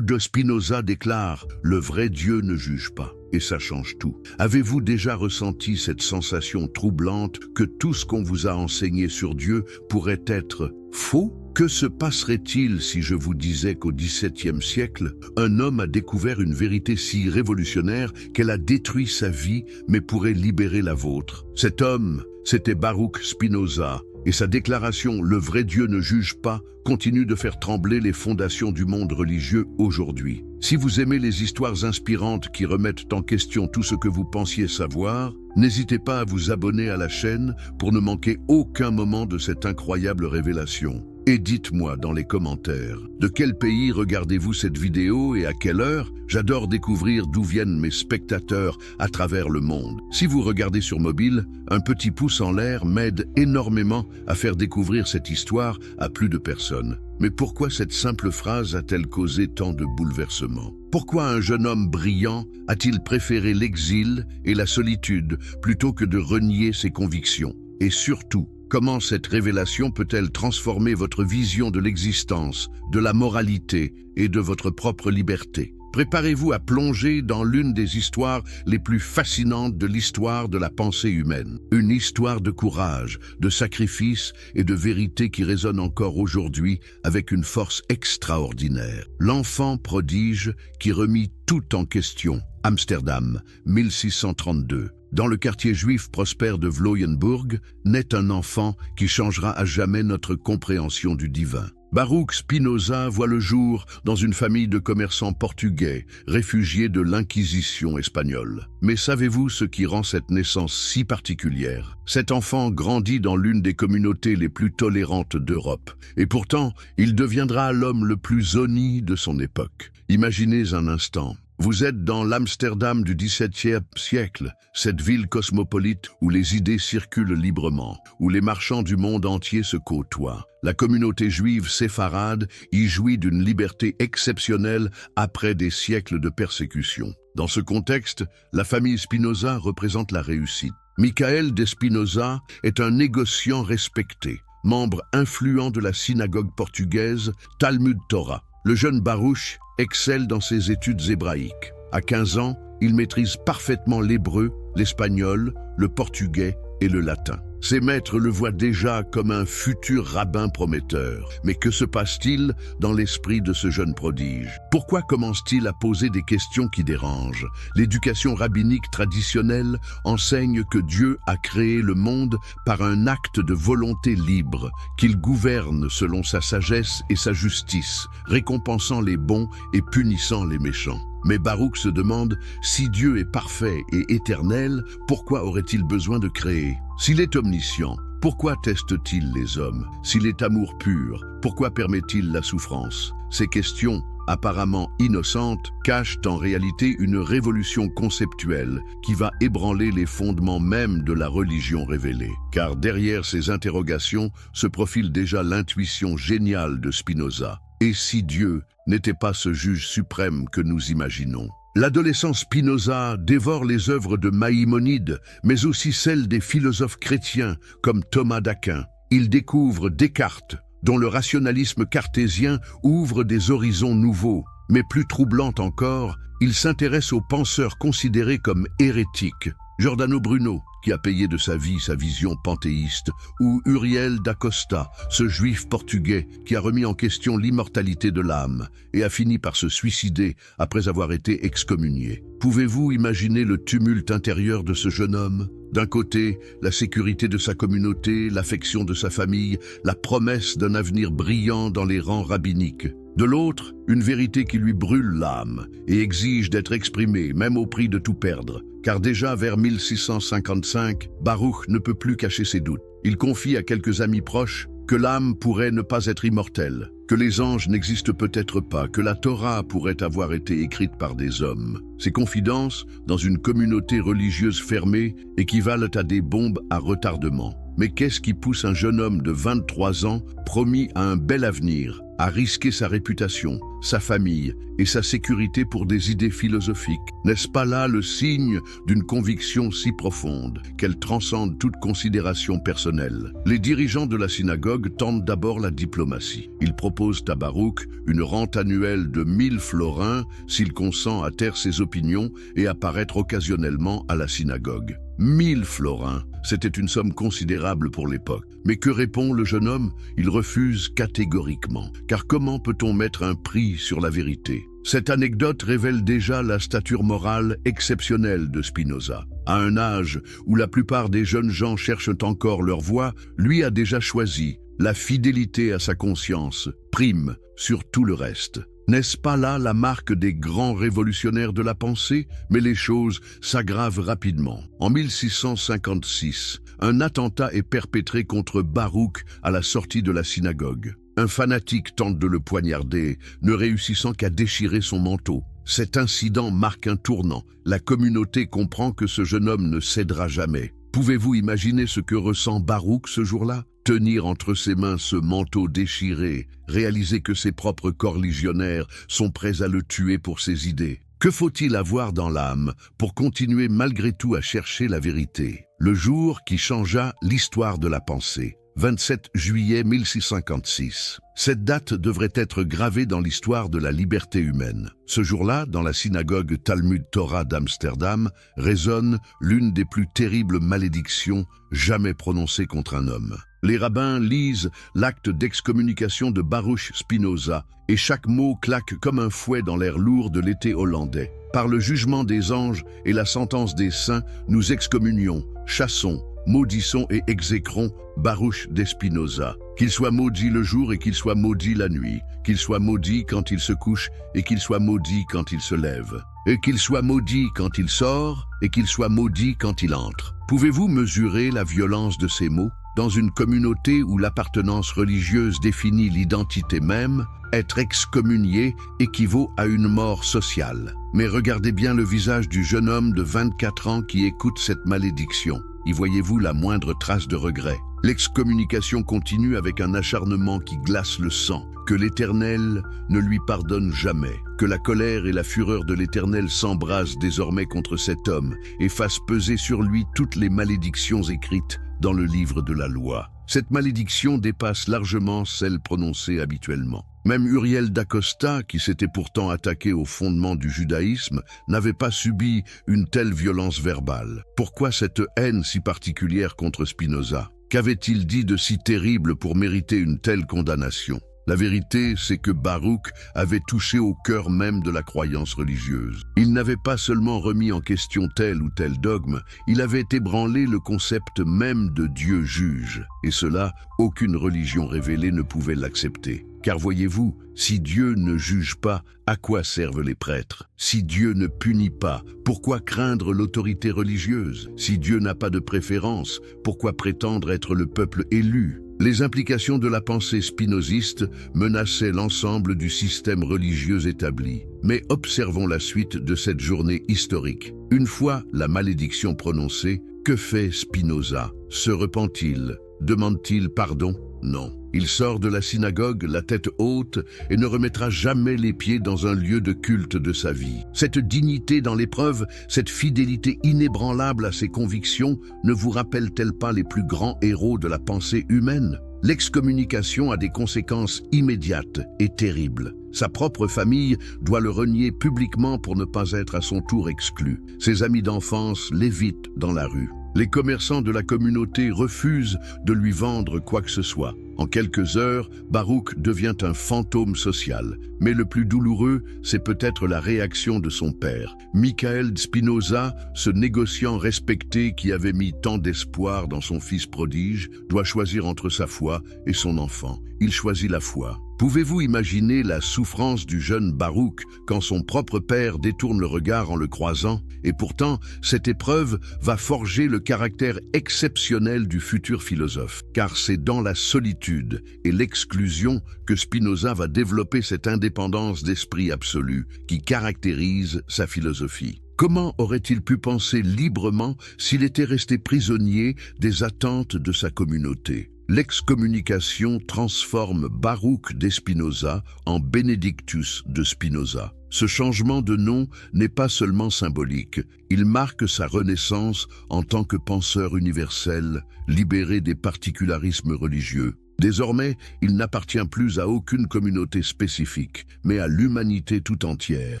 De Spinoza déclare « Le vrai Dieu ne juge pas ». Et ça change tout. Avez-vous déjà ressenti cette sensation troublante que tout ce qu'on vous a enseigné sur Dieu pourrait être faux? Que se passerait-il si je vous disais qu'au XVIIe siècle, un homme a découvert une vérité si révolutionnaire qu'elle a détruit sa vie mais pourrait libérer la vôtre? Cet homme, c'était Baruch Spinoza, et sa déclaration « Le vrai Dieu ne juge pas » continue de faire trembler les fondations du monde religieux aujourd'hui. Si vous aimez les histoires inspirantes qui remettent en question tout ce que vous pensiez savoir, n'hésitez pas à vous abonner à la chaîne pour ne manquer aucun moment de cette incroyable révélation. Et dites-moi dans les commentaires, de quel pays regardez-vous cette vidéo et à quelle heure? J'adore découvrir d'où viennent mes spectateurs à travers le monde. Si vous regardez sur mobile, un petit pouce en l'air m'aide énormément à faire découvrir cette histoire à plus de personnes. Mais pourquoi cette simple phrase a-t-elle causé tant de bouleversements? Pourquoi un jeune homme brillant a-t-il préféré l'exil et la solitude plutôt que de renier ses convictions? Et surtout, comment cette révélation peut-elle transformer votre vision de l'existence, de la moralité et de votre propre liberté? Préparez-vous à plonger dans l'une des histoires les plus fascinantes de l'histoire de la pensée humaine. Une histoire de courage, de sacrifice et de vérité qui résonne encore aujourd'hui avec une force extraordinaire. L'enfant prodige qui remit tout en question. Amsterdam, 1632. Dans le quartier juif prospère de Vlooienburg, naît un enfant qui changera à jamais notre compréhension du divin. Baruch Spinoza voit le jour dans une famille de commerçants portugais, réfugiés de l'Inquisition espagnole. Mais savez-vous ce qui rend cette naissance si particulière? Cet enfant grandit dans l'une des communautés les plus tolérantes d'Europe. Et pourtant, il deviendra l'homme le plus honni de son époque. Imaginez un instant. Vous êtes dans l'Amsterdam du XVIIe siècle, cette ville cosmopolite où les idées circulent librement, où les marchands du monde entier se côtoient. La communauté juive séfarade y jouit d'une liberté exceptionnelle après des siècles de persécution. Dans ce contexte, la famille Spinoza représente la réussite. Michael de Spinoza est un négociant respecté, membre influent de la synagogue portugaise Talmud Torah. Le jeune Baruch excelle dans ses études hébraïques. À 15 ans, il maîtrise parfaitement l'hébreu, l'espagnol, le portugais et le latin. Ses maîtres le voient déjà comme un futur rabbin prometteur. Mais que se passe-t-il dans l'esprit de ce jeune prodige? Pourquoi commence-t-il à poser des questions qui dérangent? L'éducation rabbinique traditionnelle enseigne que Dieu a créé le monde par un acte de volonté libre, qu'il gouverne selon sa sagesse et sa justice, récompensant les bons et punissant les méchants. Mais Baruch se demande, si Dieu est parfait et éternel, pourquoi aurait-il besoin de créer? S'il est omniscient, pourquoi teste-t-il les hommes? S'il est amour pur, pourquoi permet-il la souffrance? Ces questions, apparemment innocentes, cachent en réalité une révolution conceptuelle qui va ébranler les fondements même de la religion révélée. Car derrière ces interrogations se profile déjà l'intuition géniale de Spinoza. Et si Dieu n'était pas ce juge suprême que nous imaginons? L'adolescent Spinoza dévore les œuvres de Maïmonide, mais aussi celles des philosophes chrétiens comme Thomas d'Aquin. Il découvre Descartes, dont le rationalisme cartésien ouvre des horizons nouveaux. Mais plus troublant encore, il s'intéresse aux penseurs considérés comme hérétiques. Giordano Bruno, qui a payé de sa vie sa vision panthéiste, ou Uriel da Costa, ce juif portugais qui a remis en question l'immortalité de l'âme et a fini par se suicider après avoir été excommunié. Pouvez-vous imaginer le tumulte intérieur de ce jeune homme? D'un côté, la sécurité de sa communauté, l'affection de sa famille, la promesse d'un avenir brillant dans les rangs rabbiniques. De l'autre, une vérité qui lui brûle l'âme et exige d'être exprimée, même au prix de tout perdre. Car déjà vers 1655, Baruch ne peut plus cacher ses doutes. Il confie à quelques amis proches que l'âme pourrait ne pas être immortelle, que les anges n'existent peut-être pas, que la Torah pourrait avoir été écrite par des hommes. Ces confidences, dans une communauté religieuse fermée, équivalent à des bombes à retardement. Mais qu'est-ce qui pousse un jeune homme de 23 ans, promis à un bel avenir, à risquer sa réputation, sa famille et sa sécurité pour des idées philosophiques? N'est-ce pas là le signe d'une conviction si profonde qu'elle transcende toute considération personnelle? Les dirigeants de la synagogue tentent d'abord la diplomatie. Ils proposent à Baruch une rente annuelle de 1000 florins s'il consent à taire ses opinions et apparaître occasionnellement à la synagogue. 1000 florins, c'était une somme considérable pour l'époque. Mais que répond le jeune homme? Il refuse catégoriquement. Car comment peut-on mettre un prix sur la vérité? Cette anecdote révèle déjà la stature morale exceptionnelle de Spinoza. À un âge où la plupart des jeunes gens cherchent encore leur voie, lui a déjà choisi. La fidélité à sa conscience prime sur tout le reste. N'est-ce pas là la marque des grands révolutionnaires de la pensée? Mais les choses s'aggravent rapidement. En 1656, un attentat est perpétré contre Baruch à la sortie de la synagogue. Un fanatique tente de le poignarder, ne réussissant qu'à déchirer son manteau. Cet incident marque un tournant. La communauté comprend que ce jeune homme ne cédera jamais. Pouvez-vous imaginer ce que ressent Baruch ce jour-là? Tenir entre ses mains ce manteau déchiré, réaliser que ses propres corligionnaires sont prêts à le tuer pour ses idées. Que faut-il avoir dans l'âme pour continuer malgré tout à chercher la vérité? Le jour qui changea l'histoire de la pensée. 27 juillet 1656. Cette date devrait être gravée dans l'histoire de la liberté humaine. Ce jour-là, dans la synagogue Talmud Torah d'Amsterdam, résonne l'une des plus terribles malédictions jamais prononcées contre un homme. Les rabbins lisent l'acte d'excommunication de Baruch Spinoza et chaque mot claque comme un fouet dans l'air lourd de l'été hollandais. Par le jugement des anges et la sentence des saints, nous excommunions, chassons, maudissons et exécrons Baruch de Spinoza. Qu'il soit maudit le jour et qu'il soit maudit la nuit, qu'il soit maudit quand il se couche et qu'il soit maudit quand il se lève, et qu'il soit maudit quand il sort et qu'il soit maudit quand il entre. Pouvez-vous mesurer la violence de ces mots? Dans une communauté où l'appartenance religieuse définit l'identité même, être excommunié équivaut à une mort sociale. Mais regardez bien le visage du jeune homme de 24 ans qui écoute cette malédiction. Y voyez-vous la moindre trace de regret? L'excommunication continue avec un acharnement qui glace le sang, que l'Éternel ne lui pardonne jamais, que la colère et la fureur de l'Éternel s'embrasent désormais contre cet homme et fassent peser sur lui toutes les malédictions écrites dans le livre de la loi. Cette malédiction dépasse largement celle prononcée habituellement. Même Uriel d'Acosta, qui s'était pourtant attaqué aux fondements du judaïsme, n'avait pas subi une telle violence verbale. Pourquoi cette haine si particulière contre Spinoza? Qu'avait-il dit de si terrible pour mériter une telle condamnation? La vérité, c'est que Baruch avait touché au cœur même de la croyance religieuse. Il n'avait pas seulement remis en question tel ou tel dogme, il avait ébranlé le concept même de Dieu juge. Et cela, aucune religion révélée ne pouvait l'accepter. Car voyez-vous, si Dieu ne juge pas, à quoi servent les prêtres? Si Dieu ne punit pas, pourquoi craindre l'autorité religieuse? Si Dieu n'a pas de préférence, pourquoi prétendre être le peuple élu? Les implications de la pensée spinoziste menaçaient l'ensemble du système religieux établi. Mais observons la suite de cette journée historique. Une fois la malédiction prononcée, que fait Spinoza? Se repent-il? Demande-t-il pardon? Non. Il sort de la synagogue, la tête haute, et ne remettra jamais les pieds dans un lieu de culte de sa vie. Cette dignité dans l'épreuve, cette fidélité inébranlable à ses convictions, ne vous rappelle-t-elle pas les plus grands héros de la pensée humaine? L'excommunication a des conséquences immédiates et terribles. Sa propre famille doit le renier publiquement pour ne pas être à son tour exclu. Ses amis d'enfance l'évitent dans la rue. Les commerçants de la communauté refusent de lui vendre quoi que ce soit. En quelques heures, Baruch devient un fantôme social. Mais le plus douloureux, c'est peut-être la réaction de son père. Michael Spinoza, ce négociant respecté qui avait mis tant d'espoir dans son fils prodige, doit choisir entre sa foi et son enfant. Il choisit la foi. Pouvez-vous imaginer la souffrance du jeune Baruch quand son propre père détourne le regard en le croisant? Et pourtant, cette épreuve va forger le caractère exceptionnel du futur philosophe, car c'est dans la solitude et l'exclusion que Spinoza va développer cette indépendance d'esprit absolue qui caractérise sa philosophie. Comment aurait-il pu penser librement s'il était resté prisonnier des attentes de sa communauté? L'excommunication transforme Baruch de Spinoza en Benedictus de Spinoza. Ce changement de nom n'est pas seulement symbolique, il marque sa renaissance en tant que penseur universel, libéré des particularismes religieux. Désormais, il n'appartient plus à aucune communauté spécifique, mais à l'humanité tout entière.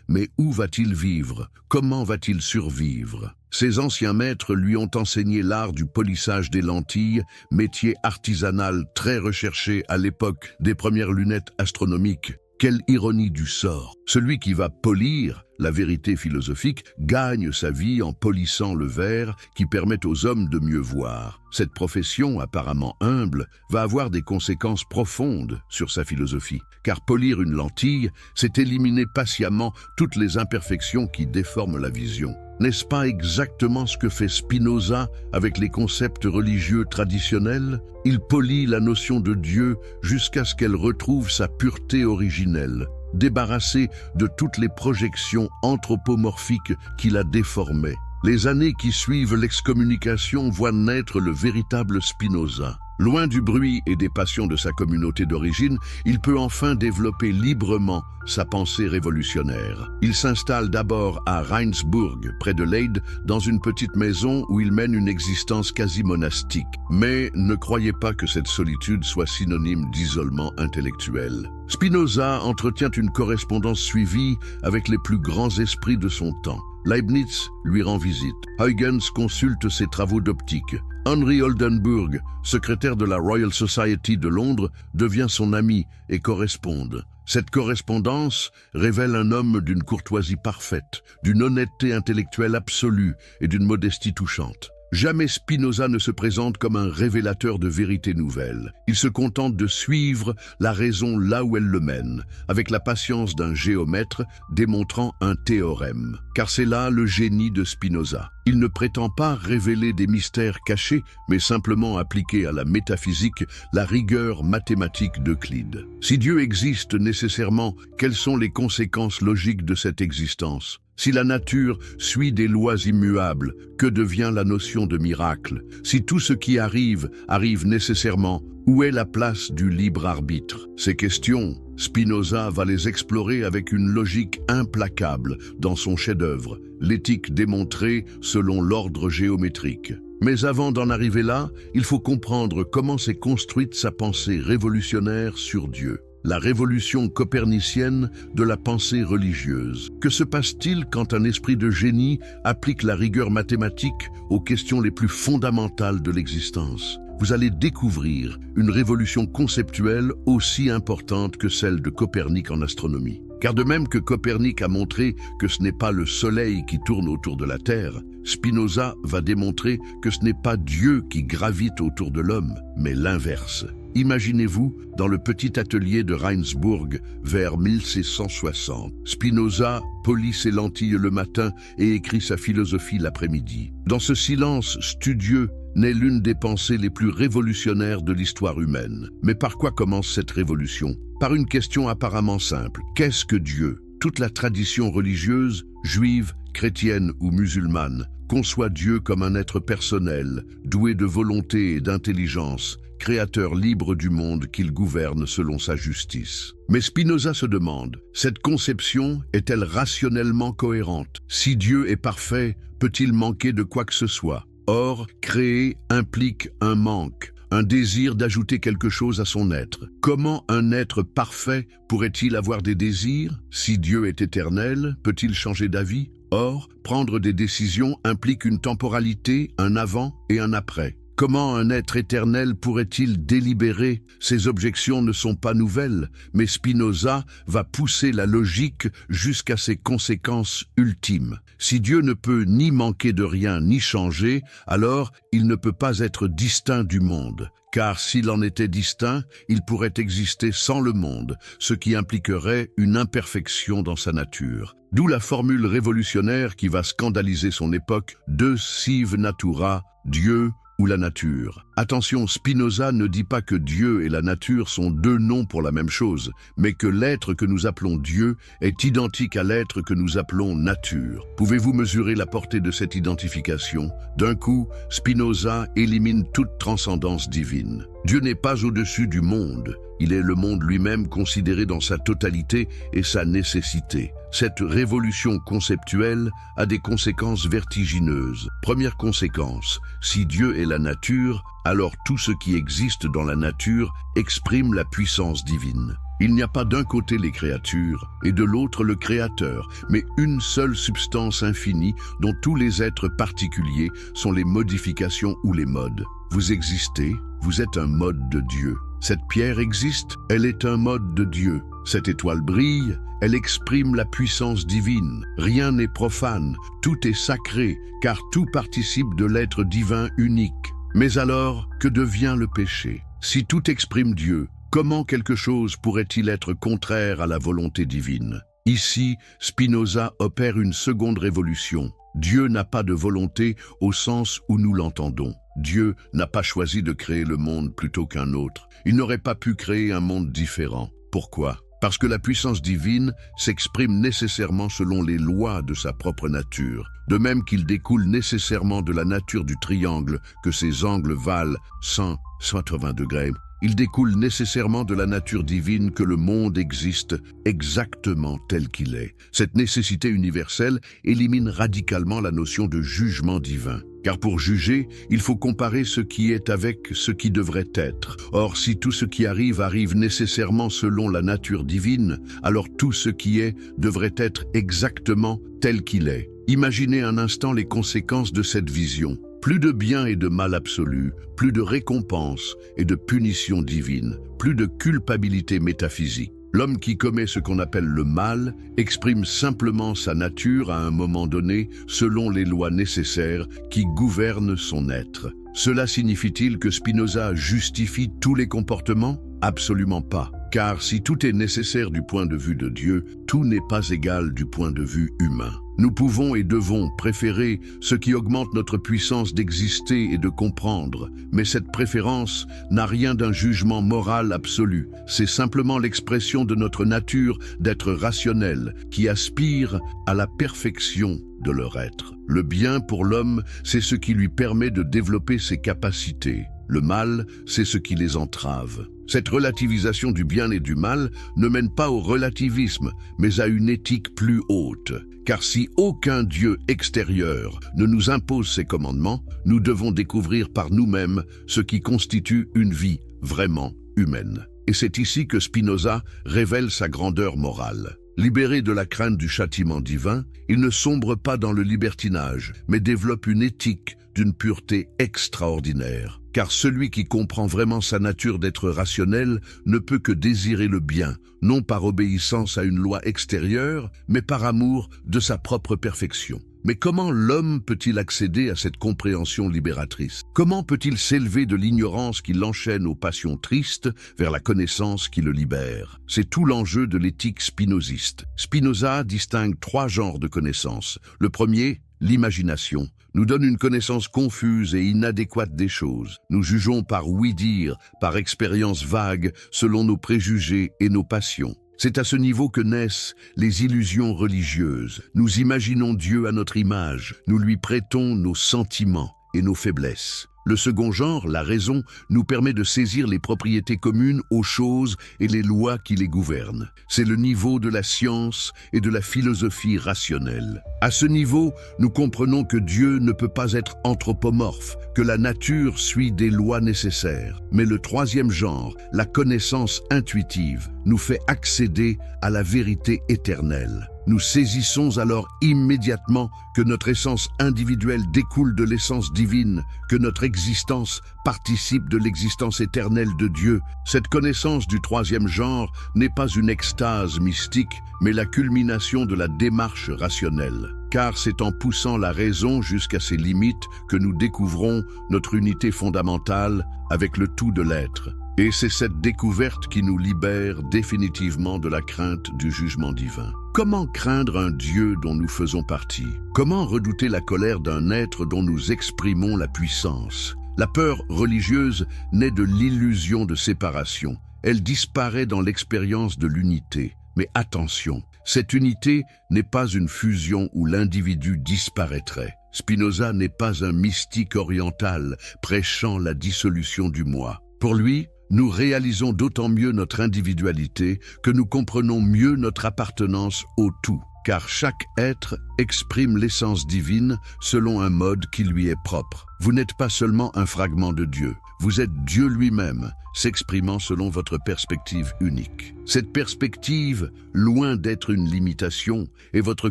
Mais où va-t-il vivre? Comment va-t-il survivre? Ses anciens maîtres lui ont enseigné l'art du polissage des lentilles, métier artisanal très recherché à l'époque des premières lunettes astronomiques. Quelle ironie du sort! Celui qui va polir la vérité philosophique gagne sa vie en polissant le verre qui permet aux hommes de mieux voir. Cette profession, apparemment humble, va avoir des conséquences profondes sur sa philosophie. Car polir une lentille, c'est éliminer patiemment toutes les imperfections qui déforment la vision. N'est-ce pas exactement ce que fait Spinoza avec les concepts religieux traditionnels? Il polit la notion de Dieu jusqu'à ce qu'elle retrouve sa pureté originelle, débarrassée de toutes les projections anthropomorphiques qui la déformaient. Les années qui suivent l'excommunication voient naître le véritable Spinoza. Loin du bruit et des passions de sa communauté d'origine, il peut enfin développer librement sa pensée révolutionnaire. Il s'installe d'abord à Rijnsburg, près de Leyde, dans une petite maison où il mène une existence quasi monastique. Mais ne croyez pas que cette solitude soit synonyme d'isolement intellectuel. Spinoza entretient une correspondance suivie avec les plus grands esprits de son temps. Leibniz lui rend visite. Huygens consulte ses travaux d'optique. Henry Oldenburg, secrétaire de la Royal Society de Londres, devient son ami et correspondent. Cette correspondance révèle un homme d'une courtoisie parfaite, d'une honnêteté intellectuelle absolue et d'une modestie touchante. Jamais Spinoza ne se présente comme un révélateur de vérités nouvelles. Il se contente de suivre la raison là où elle le mène, avec la patience d'un géomètre démontrant un théorème. Car c'est là le génie de Spinoza. Il ne prétend pas révéler des mystères cachés, mais simplement appliquer à la métaphysique la rigueur mathématique d'Euclide. Si Dieu existe nécessairement, quelles sont les conséquences logiques de cette existence? Si la nature suit des lois immuables, que devient la notion de miracle? Si tout ce qui arrive, arrive nécessairement, où est la place du libre arbitre? Ces questions, Spinoza va les explorer avec une logique implacable dans son chef-d'œuvre, l'éthique démontrée selon l'ordre géométrique. Mais avant d'en arriver là, il faut comprendre comment s'est construite sa pensée révolutionnaire sur Dieu. La révolution copernicienne de la pensée religieuse. Que se passe-t-il quand un esprit de génie applique la rigueur mathématique aux questions les plus fondamentales de l'existence? Vous allez découvrir une révolution conceptuelle aussi importante que celle de Copernic en astronomie. Car de même que Copernic a montré que ce n'est pas le Soleil qui tourne autour de la Terre, Spinoza va démontrer que ce n'est pas Dieu qui gravite autour de l'homme, mais l'inverse. Imaginez-vous dans le petit atelier de Rijnsburg vers 1660. Spinoza polit ses lentilles le matin et écrit sa philosophie l'après-midi. Dans ce silence studieux naît l'une des pensées les plus révolutionnaires de l'histoire humaine. Mais par quoi commence cette révolution? Par une question apparemment simple. Qu'est-ce que Dieu? Toute la tradition religieuse, juive, chrétienne ou musulmane, conçoit Dieu comme un être personnel, doué de volonté et d'intelligence, créateur libre du monde qu'il gouverne selon sa justice. Mais Spinoza se demande, cette conception est-elle rationnellement cohérente? Si Dieu est parfait, peut-il manquer de quoi que ce soit? Or, créer implique un manque, un désir d'ajouter quelque chose à son être. Comment un être parfait pourrait-il avoir des désirs? Si Dieu est éternel, peut-il changer d'avis? Or, prendre des décisions implique une temporalité, un avant et un après. Comment un être éternel pourrait-il délibérer? Ces objections ne sont pas nouvelles, mais Spinoza va pousser la logique jusqu'à ses conséquences ultimes. Si Dieu ne peut ni manquer de rien ni changer, alors il ne peut pas être distinct du monde. Car s'il en était distinct, il pourrait exister sans le monde, ce qui impliquerait une imperfection dans sa nature. D'où la formule révolutionnaire qui va scandaliser son époque, de sive natura, Dieu ou la nature. Attention, Spinoza ne dit pas que Dieu et la nature sont deux noms pour la même chose, mais que l'être que nous appelons Dieu est identique à l'être que nous appelons nature. Pouvez-vous mesurer la portée de cette identification? D'un coup, Spinoza élimine toute transcendance divine. Dieu n'est pas au-dessus du monde, il est le monde lui-même considéré dans sa totalité et sa nécessité. Cette révolution conceptuelle a des conséquences vertigineuses. Première conséquence, si Dieu est la nature, alors tout ce qui existe dans la nature exprime la puissance divine. Il n'y a pas d'un côté les créatures et de l'autre le Créateur, mais une seule substance infinie dont tous les êtres particuliers sont les modifications ou les modes. Vous existez, vous êtes un mode de Dieu. Cette pierre existe, elle est un mode de Dieu. Cette étoile brille, elle exprime la puissance divine. Rien n'est profane, tout est sacré, car tout participe de l'être divin unique. Mais alors, que devient le péché? Si tout exprime Dieu, comment quelque chose pourrait-il être contraire à la volonté divine? Ici, Spinoza opère une seconde révolution. Dieu n'a pas de volonté au sens où nous l'entendons. Dieu n'a pas choisi de créer le monde plutôt qu'un autre. Il n'aurait pas pu créer un monde différent. Pourquoi? Parce que la puissance divine s'exprime nécessairement selon les lois de sa propre nature, de même qu'il découle nécessairement de la nature du triangle que ses angles valent 180 degrés. Il découle nécessairement de la nature divine que le monde existe exactement tel qu'il est. Cette nécessité universelle élimine radicalement la notion de jugement divin. Car pour juger, il faut comparer ce qui est avec ce qui devrait être. Or, si tout ce qui arrive arrive nécessairement selon la nature divine, alors tout ce qui est devrait être exactement tel qu'il est. Imaginez un instant les conséquences de cette vision. Plus de bien et de mal absolu, plus de récompense et de punition divine, plus de culpabilité métaphysique. L'homme qui commet ce qu'on appelle le mal exprime simplement sa nature à un moment donné selon les lois nécessaires qui gouvernent son être. Cela signifie-t-il que Spinoza justifie tous les comportements? Absolument pas. Car si tout est nécessaire du point de vue de Dieu, tout n'est pas égal du point de vue humain. Nous pouvons et devons préférer ce qui augmente notre puissance d'exister et de comprendre, mais cette préférence n'a rien d'un jugement moral absolu. C'est simplement l'expression de notre nature d'être rationnel, qui aspire à la perfection de leur être. Le bien pour l'homme, c'est ce qui lui permet de développer ses capacités. Le mal, c'est ce qui les entrave. Cette relativisation du bien et du mal ne mène pas au relativisme, mais à une éthique plus haute. Car si aucun Dieu extérieur ne nous impose ses commandements, nous devons découvrir par nous-mêmes ce qui constitue une vie vraiment humaine. Et c'est ici que Spinoza révèle sa grandeur morale. Libéré de la crainte du châtiment divin, il ne sombre pas dans le libertinage, mais développe une éthique d'une pureté extraordinaire. Car celui qui comprend vraiment sa nature d'être rationnel ne peut que désirer le bien, non par obéissance à une loi extérieure, mais par amour de sa propre perfection. Mais comment l'homme peut-il accéder à cette compréhension libératrice? Comment peut-il s'élever de l'ignorance qui l'enchaîne aux passions tristes vers la connaissance qui le libère? C'est tout l'enjeu de l'éthique spinoziste. Spinoza distingue 3 genres de connaissances. Le premier, l'imagination, nous donne une connaissance confuse et inadéquate des choses. Nous jugeons par ouï-dire, par expérience vague, selon nos préjugés et nos passions. C'est à ce niveau que naissent les illusions religieuses. Nous imaginons Dieu à notre image, nous lui prêtons nos sentiments et nos faiblesses. Le second genre, la raison, nous permet de saisir les propriétés communes aux choses et les lois qui les gouvernent. C'est le niveau de la science et de la philosophie rationnelle. À ce niveau, nous comprenons que Dieu ne peut pas être anthropomorphe, que la nature suit des lois nécessaires. Mais le troisième genre, la connaissance intuitive, nous fait accéder à la vérité éternelle. Nous saisissons alors immédiatement que notre essence individuelle découle de l'essence divine, que notre existence participe de l'existence éternelle de Dieu. Cette connaissance du troisième genre n'est pas une extase mystique, mais la culmination de la démarche rationnelle. Car c'est en poussant la raison jusqu'à ses limites que nous découvrons notre unité fondamentale avec le tout de l'être. Et c'est cette découverte qui nous libère définitivement de la crainte du jugement divin. Comment craindre un Dieu dont nous faisons partie? Comment redouter la colère d'un être dont nous exprimons la puissance? La peur religieuse naît de l'illusion de séparation. Elle disparaît dans l'expérience de l'unité. Mais attention, cette unité n'est pas une fusion où l'individu disparaîtrait. Spinoza n'est pas un mystique oriental prêchant la dissolution du moi. Pour lui, nous réalisons d'autant mieux notre individualité que nous comprenons mieux notre appartenance au tout, car chaque être exprime l'essence divine selon un mode qui lui est propre. Vous n'êtes pas seulement un fragment de Dieu, vous êtes Dieu lui-même, s'exprimant selon votre perspective unique. Cette perspective, loin d'être une limitation, est votre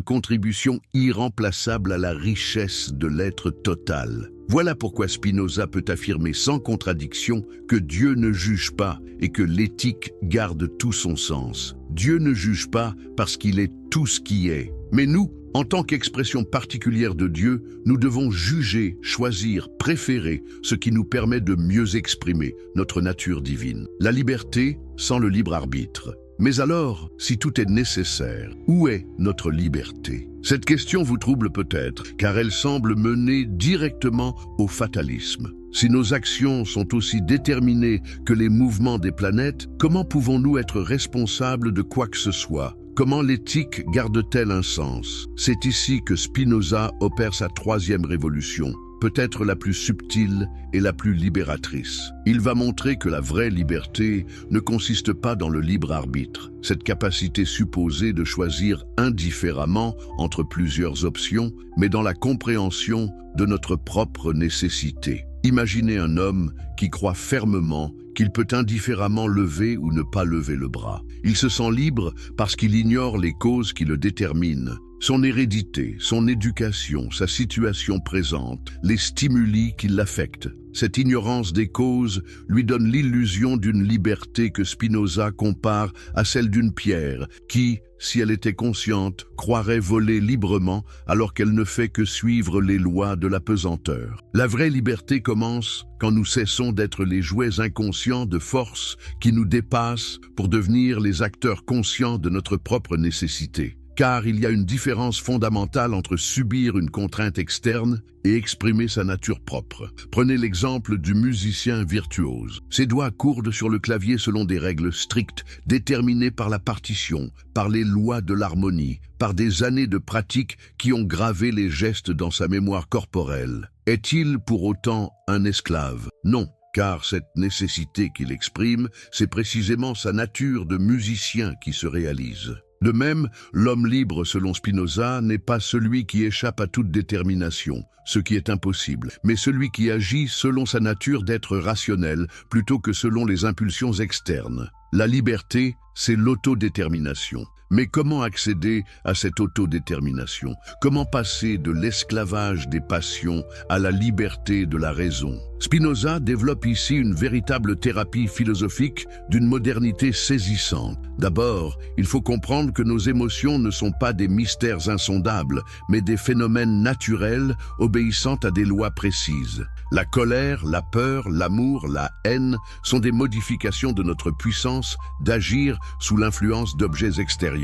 contribution irremplaçable à la richesse de l'être total. Voilà pourquoi Spinoza peut affirmer sans contradiction que Dieu ne juge pas et que l'éthique garde tout son sens. Dieu ne juge pas parce qu'il est tout ce qui est. Mais nous, en tant qu'expression particulière de Dieu, nous devons juger, choisir, préférer ce qui nous permet de mieux exprimer notre nature divine. La liberté sans le libre arbitre. Mais alors, si tout est nécessaire, où est notre liberté? Cette question vous trouble peut-être, car elle semble mener directement au fatalisme. Si nos actions sont aussi déterminées que les mouvements des planètes, comment pouvons-nous être responsables de quoi que ce soit? Comment l'éthique garde-t-elle un sens? C'est ici que Spinoza opère sa troisième révolution, peut-être la plus subtile et la plus libératrice. Il va montrer que la vraie liberté ne consiste pas dans le libre arbitre, cette capacité supposée de choisir indifféremment entre plusieurs options, mais dans la compréhension de notre propre nécessité. Imaginez un homme qui croit fermement qu'il peut indifféremment lever ou ne pas lever le bras. Il se sent libre parce qu'il ignore les causes qui le déterminent. Son hérédité, son éducation, sa situation présente, les stimuli qui l'affectent. Cette ignorance des causes lui donne l'illusion d'une liberté que Spinoza compare à celle d'une pierre qui, si elle était consciente, croirait voler librement alors qu'elle ne fait que suivre les lois de la pesanteur. La vraie liberté commence quand nous cessons d'être les jouets inconscients de forces qui nous dépassent pour devenir les acteurs conscients de notre propre nécessité. Car il y a une différence fondamentale entre subir une contrainte externe et exprimer sa nature propre. Prenez l'exemple du musicien virtuose. Ses doigts courent sur le clavier selon des règles strictes, déterminées par la partition, par les lois de l'harmonie, par des années de pratique qui ont gravé les gestes dans sa mémoire corporelle. Est-il pour autant un esclave? Non. Car cette nécessité qu'il exprime, c'est précisément sa nature de musicien qui se réalise. De même, l'homme libre, selon Spinoza, n'est pas celui qui échappe à toute détermination, ce qui est impossible, mais celui qui agit selon sa nature d'être rationnel plutôt que selon les impulsions externes. La liberté, c'est l'autodétermination. Mais comment accéder à cette autodétermination? Comment passer de l'esclavage des passions à la liberté de la raison? Spinoza développe ici une véritable thérapie philosophique d'une modernité saisissante. D'abord, il faut comprendre que nos émotions ne sont pas des mystères insondables, mais des phénomènes naturels obéissant à des lois précises. La colère, la peur, l'amour, la haine sont des modifications de notre puissance d'agir sous l'influence d'objets extérieurs.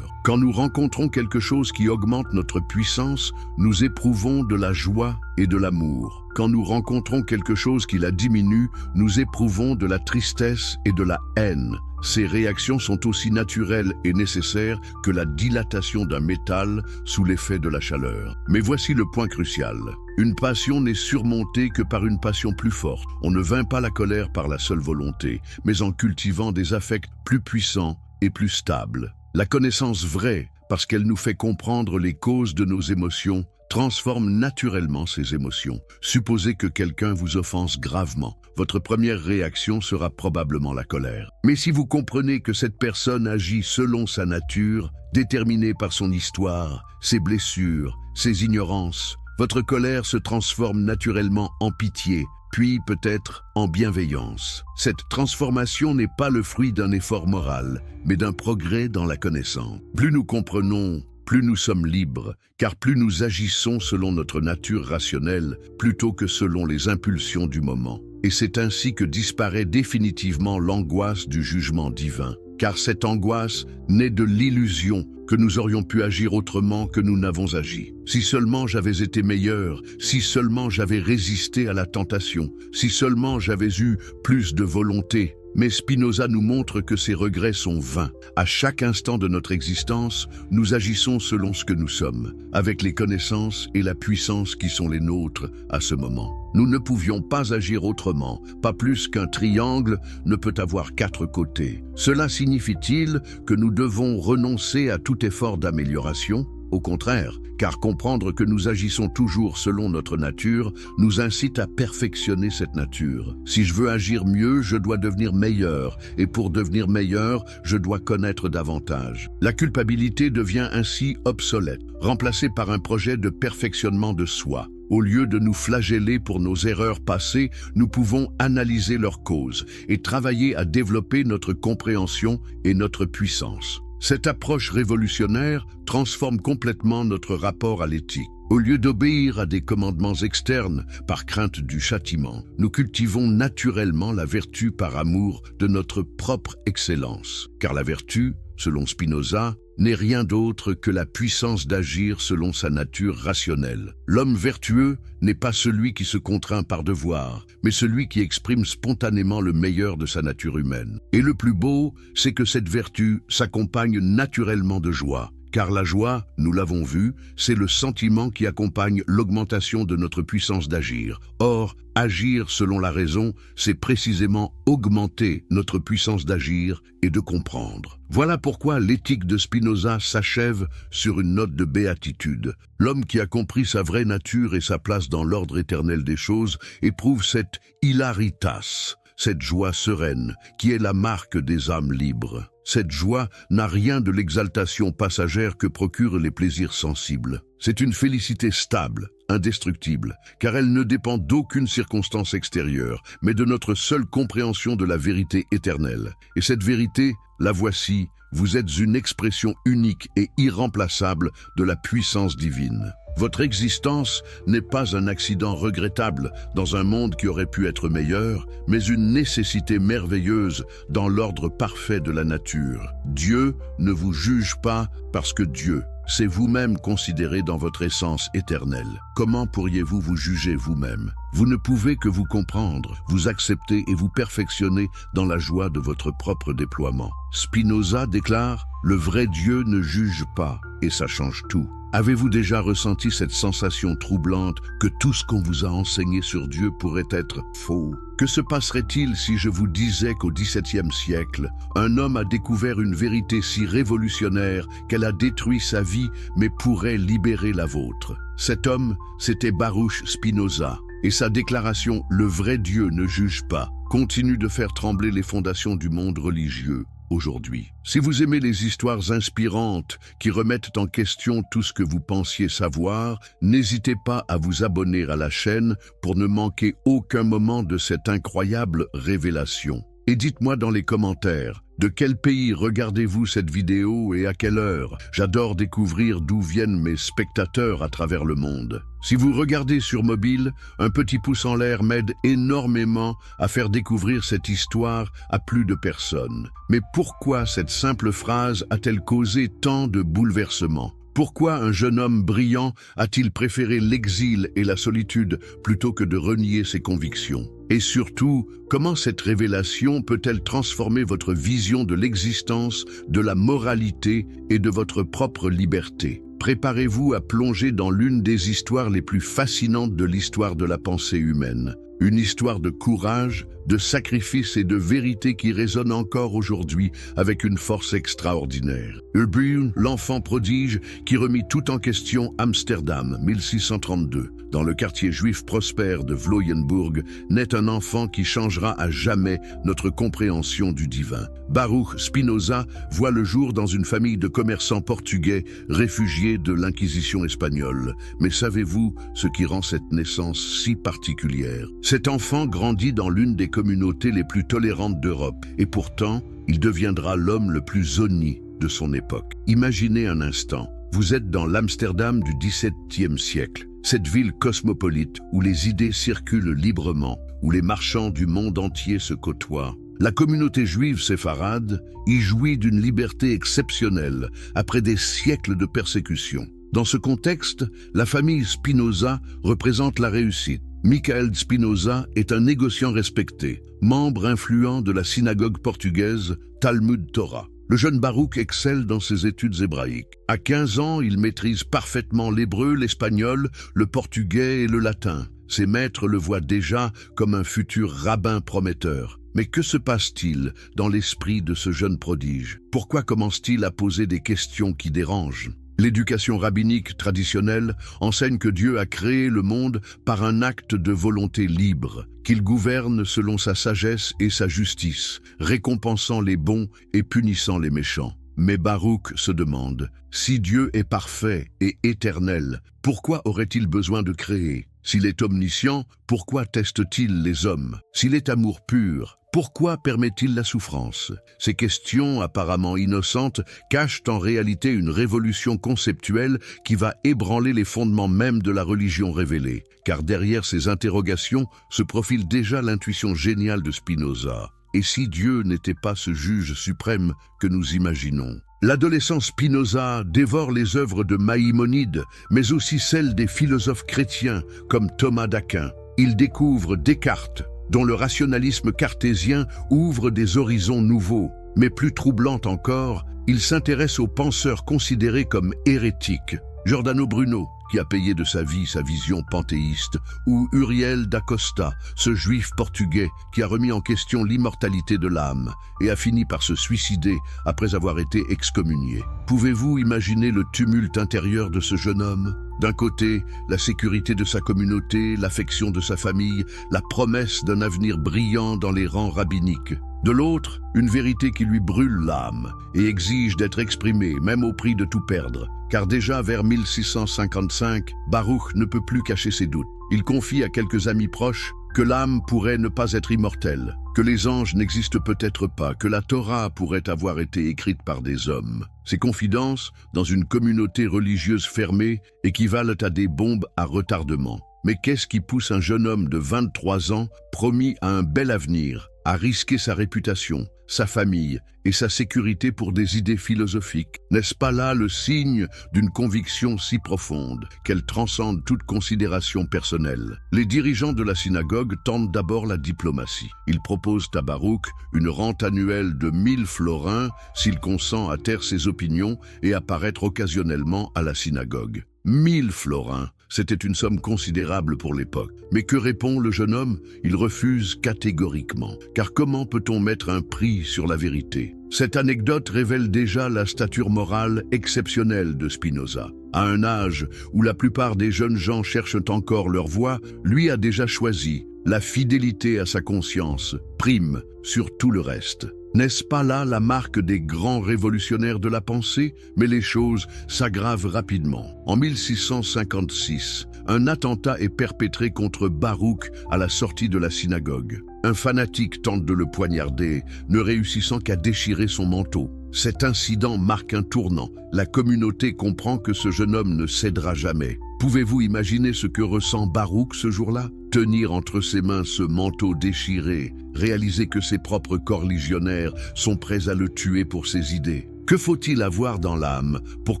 Quand nous rencontrons quelque chose qui augmente notre puissance, nous éprouvons de la joie et de l'amour. Quand nous rencontrons quelque chose qui la diminue, nous éprouvons de la tristesse et de la haine. Ces réactions sont aussi naturelles et nécessaires que la dilatation d'un métal sous l'effet de la chaleur. Mais voici le point crucial. Une passion n'est surmontée que par une passion plus forte. On ne vainc pas la colère par la seule volonté, mais en cultivant des affects plus puissants et plus stables. La connaissance vraie, parce qu'elle nous fait comprendre les causes de nos émotions, transforme naturellement ces émotions. Supposez que quelqu'un vous offense gravement. Votre première réaction sera probablement la colère. Mais si vous comprenez que cette personne agit selon sa nature, déterminée par son histoire, ses blessures, ses ignorances, votre colère se transforme naturellement en pitié, puis peut-être en bienveillance. Cette transformation n'est pas le fruit d'un effort moral, mais d'un progrès dans la connaissance. Plus nous comprenons, plus nous sommes libres, car plus nous agissons selon notre nature rationnelle plutôt que selon les impulsions du moment. Et c'est ainsi que disparaît définitivement l'angoisse du jugement divin. car cette angoisse naît de l'illusion que nous aurions pu agir autrement que nous n'avons agi. Si seulement j'avais été meilleur, si seulement j'avais résisté à la tentation, si seulement j'avais eu plus de volonté. Mais Spinoza nous montre que ces regrets sont vains. À chaque instant de notre existence, nous agissons selon ce que nous sommes, avec les connaissances et la puissance qui sont les nôtres à ce moment. Nous ne pouvions pas agir autrement, pas plus qu'un triangle ne peut avoir 4 côtés. Cela signifie-t-il que nous devons renoncer à tout effort d'amélioration ? Au contraire, car comprendre que nous agissons toujours selon notre nature nous incite à perfectionner cette nature. Si je veux agir mieux, je dois devenir meilleur, et pour devenir meilleur, je dois connaître davantage. La culpabilité devient ainsi obsolète, remplacée par un projet de perfectionnement de soi. Au lieu de nous flageller pour nos erreurs passées, nous pouvons analyser leurs causes et travailler à développer notre compréhension et notre puissance. Cette approche révolutionnaire transforme complètement notre rapport à l'éthique. Au lieu d'obéir à des commandements externes par crainte du châtiment, nous cultivons naturellement la vertu par amour de notre propre excellence. Car la vertu, selon Spinoza, n'est rien d'autre que la puissance d'agir selon sa nature rationnelle. L'homme vertueux n'est pas celui qui se contraint par devoir, mais celui qui exprime spontanément le meilleur de sa nature humaine. Et le plus beau, c'est que cette vertu s'accompagne naturellement de joie. Car la joie, nous l'avons vu, c'est le sentiment qui accompagne l'augmentation de notre puissance d'agir. Or, agir selon la raison, c'est précisément augmenter notre puissance d'agir et de comprendre. Voilà pourquoi l'éthique de Spinoza s'achève sur une note de béatitude. L'homme qui a compris sa vraie nature et sa place dans l'ordre éternel des choses éprouve cette hilaritas, cette joie sereine, qui est la marque des âmes libres. Cette joie n'a rien de l'exaltation passagère que procurent les plaisirs sensibles. C'est une félicité stable, indestructible, car elle ne dépend d'aucune circonstance extérieure, mais de notre seule compréhension de la vérité éternelle. Et cette vérité, la voici, vous êtes une expression unique et irremplaçable de la puissance divine. Votre existence n'est pas un accident regrettable dans un monde qui aurait pu être meilleur, mais une nécessité merveilleuse dans l'ordre parfait de la nature. Dieu ne vous juge pas parce que Dieu, c'est vous-même considéré dans votre essence éternelle. Comment pourriez-vous vous juger vous-même? Vous ne pouvez que vous comprendre, vous accepter et vous perfectionner dans la joie de votre propre déploiement. Spinoza déclare « Le vrai Dieu ne juge pas, et ça change tout ». Avez-vous déjà ressenti cette sensation troublante que tout ce qu'on vous a enseigné sur Dieu pourrait être faux? Que se passerait-il si je vous disais qu'au XVIIe siècle, un homme a découvert une vérité si révolutionnaire qu'elle a détruit sa vie mais pourrait libérer la vôtre? Cet homme, c'était Baruch Spinoza, et sa déclaration « Le vrai Dieu ne juge pas » continue de faire trembler les fondations du monde religieux aujourd'hui. Si vous aimez les histoires inspirantes qui remettent en question tout ce que vous pensiez savoir, n'hésitez pas à vous abonner à la chaîne pour ne manquer aucun moment de cette incroyable révélation. Et dites-moi dans les commentaires, de quel pays regardez-vous cette vidéo et à quelle heure? J'adore découvrir d'où viennent mes spectateurs à travers le monde. Si vous regardez sur mobile, un petit pouce en l'air m'aide énormément à faire découvrir cette histoire à plus de personnes. Mais pourquoi cette simple phrase a-t-elle causé tant de bouleversements? Pourquoi un jeune homme brillant a-t-il préféré l'exil et la solitude plutôt que de renier ses convictions? Et surtout, comment cette révélation peut-elle transformer votre vision de l'existence, de la moralité et de votre propre liberté? Préparez-vous à plonger dans l'une des histoires les plus fascinantes de l'histoire de la pensée humaine. Une histoire de courage, de sacrifice et de vérité qui résonne encore aujourd'hui avec une force extraordinaire. Ulbune, l'enfant prodige qui remit tout en question Amsterdam, 1632. Dans le quartier juif prospère de Vloyenburg, naît un enfant qui changera à jamais notre compréhension du divin. Baruch Spinoza voit le jour dans une famille de commerçants portugais réfugiés de l'Inquisition espagnole. Mais savez-vous ce qui rend cette naissance si particulière? Cet enfant grandit dans l'une des communautés les plus tolérantes d'Europe, et pourtant, il deviendra l'homme le plus honni de son époque. Imaginez un instant, vous êtes dans l'Amsterdam du XVIIe siècle, cette ville cosmopolite où les idées circulent librement, où les marchands du monde entier se côtoient. La communauté juive séfarade y jouit d'une liberté exceptionnelle après des siècles de persécution. Dans ce contexte, la famille Spinoza représente la réussite. Michael Spinoza est un négociant respecté, membre influent de la synagogue portugaise Talmud Torah. Le jeune Baruch excelle dans ses études hébraïques. À 15 ans, il maîtrise parfaitement l'hébreu, l'espagnol, le portugais et le latin. Ses maîtres le voient déjà comme un futur rabbin prometteur. Mais que se passe-t-il dans l'esprit de ce jeune prodige? Pourquoi commence-t-il à poser des questions qui dérangent? L'éducation rabbinique traditionnelle enseigne que Dieu a créé le monde par un acte de volonté libre, qu'il gouverne selon sa sagesse et sa justice, récompensant les bons et punissant les méchants. Mais Baruch se demande, si Dieu est parfait et éternel, pourquoi aurait-il besoin de créer? S'il est omniscient, pourquoi teste-t-il les hommes? S'il est amour pur, pourquoi permet-il la souffrance? Ces questions apparemment innocentes cachent en réalité une révolution conceptuelle qui va ébranler les fondements mêmes de la religion révélée. Car derrière ces interrogations se profile déjà l'intuition géniale de Spinoza. Et si Dieu n'était pas ce juge suprême que nous imaginons? L'adolescent Spinoza dévore les œuvres de Maïmonide, mais aussi celles des philosophes chrétiens comme Thomas d'Aquin. Il découvre Descartes, dont le rationalisme cartésien ouvre des horizons nouveaux. Mais plus troublant encore, il s'intéresse aux penseurs considérés comme hérétiques. Giordano Bruno, qui a payé de sa vie sa vision panthéiste, ou Uriel da Costa, ce juif portugais qui a remis en question l'immortalité de l'âme et a fini par se suicider après avoir été excommunié. Pouvez-vous imaginer le tumulte intérieur de ce jeune homme? D'un côté, la sécurité de sa communauté, l'affection de sa famille, la promesse d'un avenir brillant dans les rangs rabbiniques. De l'autre, une vérité qui lui brûle l'âme et exige d'être exprimée, même au prix de tout perdre. Car déjà vers 1655, Baruch ne peut plus cacher ses doutes. Il confie à quelques amis proches que l'âme pourrait ne pas être immortelle, que les anges n'existent peut-être pas, que la Torah pourrait avoir été écrite par des hommes. Ces confidences, dans une communauté religieuse fermée, équivalent à des bombes à retardement. Mais qu'est-ce qui pousse un jeune homme de 23 ans, promis à un bel avenir, à risquer sa réputation, sa famille et sa sécurité pour des idées philosophiques? N'est-ce pas là le signe d'une conviction si profonde qu'elle transcende toute considération personnelle? Les dirigeants de la synagogue tentent d'abord la diplomatie. Ils proposent à Baruch une rente annuelle de 1000 florins s'il consent à taire ses opinions et apparaître occasionnellement à la synagogue. 1000 florins! C'était une somme considérable pour l'époque. Mais que répond le jeune homme? Il refuse catégoriquement. Car comment peut-on mettre un prix sur la vérité? Cette anecdote révèle déjà la stature morale exceptionnelle de Spinoza. À un âge où la plupart des jeunes gens cherchent encore leur voie, lui a déjà choisi. La fidélité à sa conscience prime sur tout le reste. N'est-ce pas là la marque des grands révolutionnaires de la pensée? Mais les choses s'aggravent rapidement. En 1656, un attentat est perpétré contre Baruch à la sortie de la synagogue. Un fanatique tente de le poignarder, ne réussissant qu'à déchirer son manteau. Cet incident marque un tournant. La communauté comprend que ce jeune homme ne cédera jamais. Pouvez-vous imaginer ce que ressent Baruch ce jour-là? Tenir entre ses mains ce manteau déchiré, réaliser que ses propres corligionnaires sont prêts à le tuer pour ses idées. Que faut-il avoir dans l'âme pour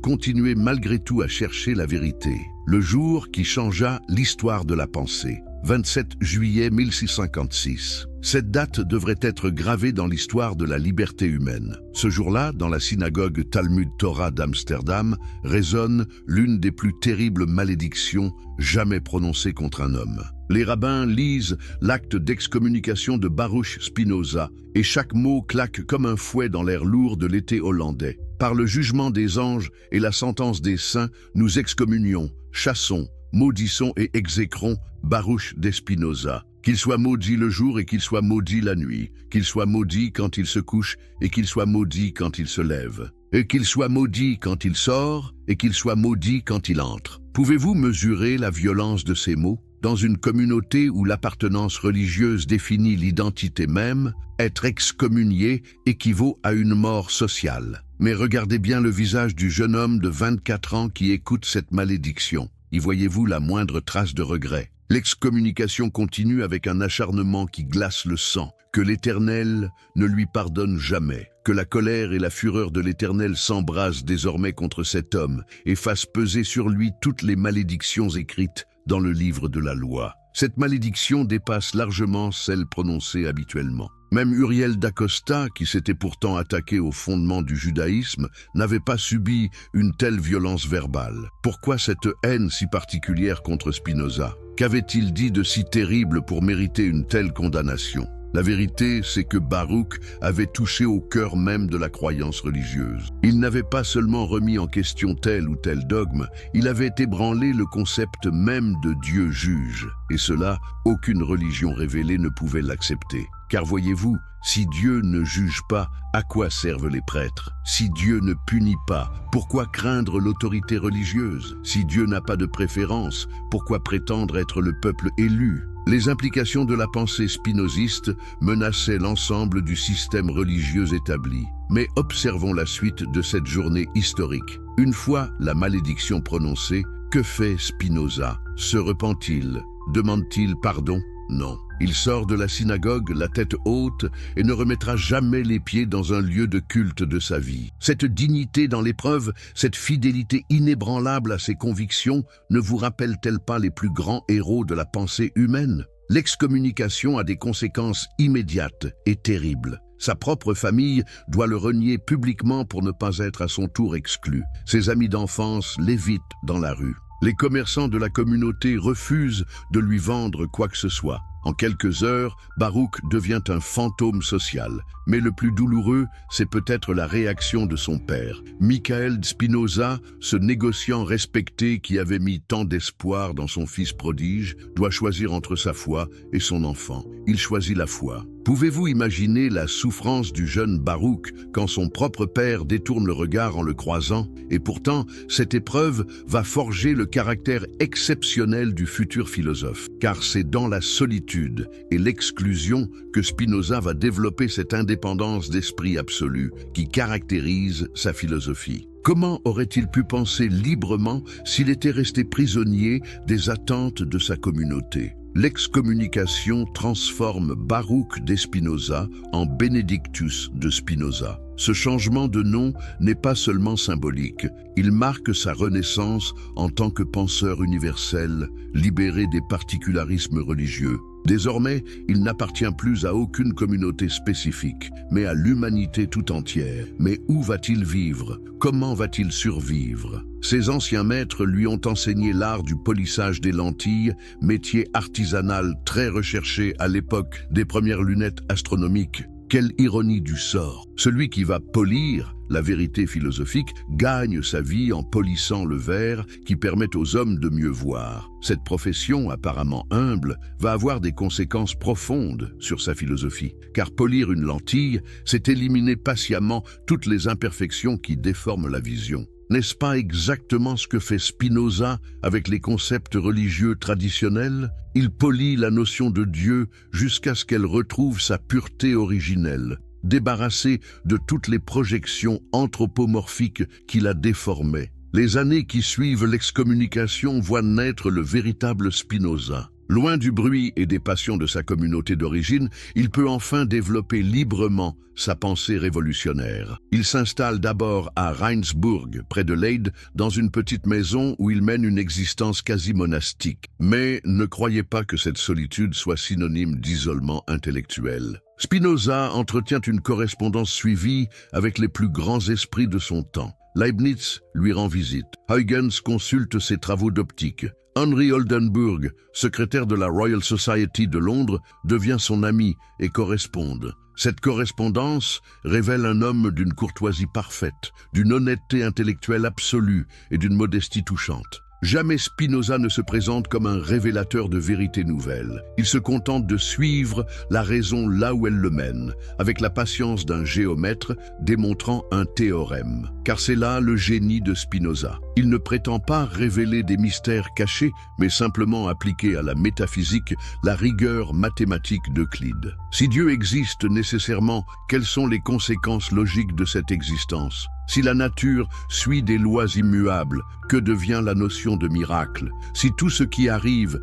continuer malgré tout à chercher la vérité? Le jour qui changea l'histoire de la pensée. 27 juillet 1656. Cette date devrait être gravée dans l'histoire de la liberté humaine. Ce jour-là, dans la synagogue Talmud Torah d'Amsterdam, résonne l'une des plus terribles malédictions jamais prononcées contre un homme. Les rabbins lisent l'acte d'excommunication de Baruch Spinoza et chaque mot claque comme un fouet dans l'air lourd de l'été hollandais. Par le jugement des anges et la sentence des saints, nous excommunions, chassons, maudissons et exécrons Baruch de Spinoza. Qu'il soit maudit le jour et qu'il soit maudit la nuit, qu'il soit maudit quand il se couche et qu'il soit maudit quand il se lève, et qu'il soit maudit quand il sort et qu'il soit maudit quand il entre. Pouvez-vous mesurer la violence de ces mots? Dans une communauté où l'appartenance religieuse définit l'identité même, être excommunié équivaut à une mort sociale. Mais regardez bien le visage du jeune homme de 24 ans qui écoute cette malédiction. Y voyez-vous la moindre trace de regret? L'excommunication continue avec un acharnement qui glace le sang, que l'Éternel ne lui pardonne jamais, que la colère et la fureur de l'Éternel s'embrasent désormais contre cet homme et fassent peser sur lui toutes les malédictions écrites dans le livre de la loi. Cette malédiction dépasse largement celle prononcée habituellement. Même Uriel d'Acosta, qui s'était pourtant attaqué aux fondements du judaïsme, n'avait pas subi une telle violence verbale. Pourquoi cette haine si particulière contre Spinoza? Qu'avait-il dit de si terrible pour mériter une telle condamnation? La vérité, c'est que Baruch avait touché au cœur même de la croyance religieuse. Il n'avait pas seulement remis en question tel ou tel dogme, il avait ébranlé le concept même de Dieu juge. Et cela, aucune religion révélée ne pouvait l'accepter. Car voyez-vous, si Dieu ne juge pas, à quoi servent les prêtres? Si Dieu ne punit pas, pourquoi craindre l'autorité religieuse? Si Dieu n'a pas de préférence, pourquoi prétendre être le peuple élu? Les implications de la pensée spinoziste menaçaient l'ensemble du système religieux établi. Mais observons la suite de cette journée historique. Une fois la malédiction prononcée, que fait Spinoza? Se repent-il? Demande-t-il pardon? Non. Il sort de la synagogue, la tête haute, et ne remettra jamais les pieds dans un lieu de culte de sa vie. Cette dignité dans l'épreuve, cette fidélité inébranlable à ses convictions, ne vous rappelle-t-elle pas les plus grands héros de la pensée humaine? L'excommunication a des conséquences immédiates et terribles. Sa propre famille doit le renier publiquement pour ne pas être à son tour exclu. Ses amis d'enfance l'évitent dans la rue. Les commerçants de la communauté refusent de lui vendre quoi que ce soit. En quelques heures, Baruch devient un fantôme social. Mais le plus douloureux, c'est peut-être la réaction de son père. Michael Spinoza, ce négociant respecté qui avait mis tant d'espoir dans son fils prodige, doit choisir entre sa foi et son enfant. Il choisit la foi. Pouvez-vous imaginer la souffrance du jeune Baruch quand son propre père détourne le regard en le croisant? Et pourtant, cette épreuve va forger le caractère exceptionnel du futur philosophe. Car c'est dans la solitude et l'exclusion que Spinoza va développer cette indépendance d'esprit absolue qui caractérise sa philosophie. Comment aurait-il pu penser librement s'il était resté prisonnier des attentes de sa communauté? L'excommunication transforme Baruch de Spinoza en Benedictus de Spinoza. Ce changement de nom n'est pas seulement symbolique, il marque sa renaissance en tant que penseur universel, libéré des particularismes religieux. Désormais, il n'appartient plus à aucune communauté spécifique, mais à l'humanité tout entière. Mais où va-t-il vivre? Comment va-t-il survivre? Ses anciens maîtres lui ont enseigné l'art du polissage des lentilles, métier artisanal très recherché à l'époque des premières lunettes astronomiques. Quelle ironie du sort! Celui qui va polir la vérité philosophique gagne sa vie en polissant le verre qui permet aux hommes de mieux voir. Cette profession, apparemment humble, va avoir des conséquences profondes sur sa philosophie. Car polir une lentille, c'est éliminer patiemment toutes les imperfections qui déforment la vision. N'est-ce pas exactement ce que fait Spinoza avec les concepts religieux traditionnels? Il polit la notion de Dieu jusqu'à ce qu'elle retrouve sa pureté originelle, débarrassée de toutes les projections anthropomorphiques qui la déformaient. Les années qui suivent l'excommunication voient naître le véritable Spinoza. Loin du bruit et des passions de sa communauté d'origine, il peut enfin développer librement sa pensée révolutionnaire. Il s'installe d'abord à Reinsburg, près de Leyde, dans une petite maison où il mène une existence quasi monastique. Mais ne croyez pas que cette solitude soit synonyme d'isolement intellectuel. Spinoza entretient une correspondance suivie avec les plus grands esprits de son temps. Leibniz lui rend visite. Huygens consulte ses travaux d'optique. Henry Oldenburg, secrétaire de la Royal Society de Londres, devient son ami et correspondent. Cette correspondance révèle un homme d'une courtoisie parfaite, d'une honnêteté intellectuelle absolue et d'une modestie touchante. Jamais Spinoza ne se présente comme un révélateur de vérités nouvelles. Il se contente de suivre la raison là où elle le mène, avec la patience d'un géomètre démontrant un théorème. Car c'est là le génie de Spinoza. Il ne prétend pas révéler des mystères cachés, mais simplement appliquer à la métaphysique la rigueur mathématique d'Euclide. Si Dieu existe nécessairement, quelles sont les conséquences logiques de cette existence? Si la nature suit des lois immuables, que devient la notion de miracle? Si tout ce qui arrive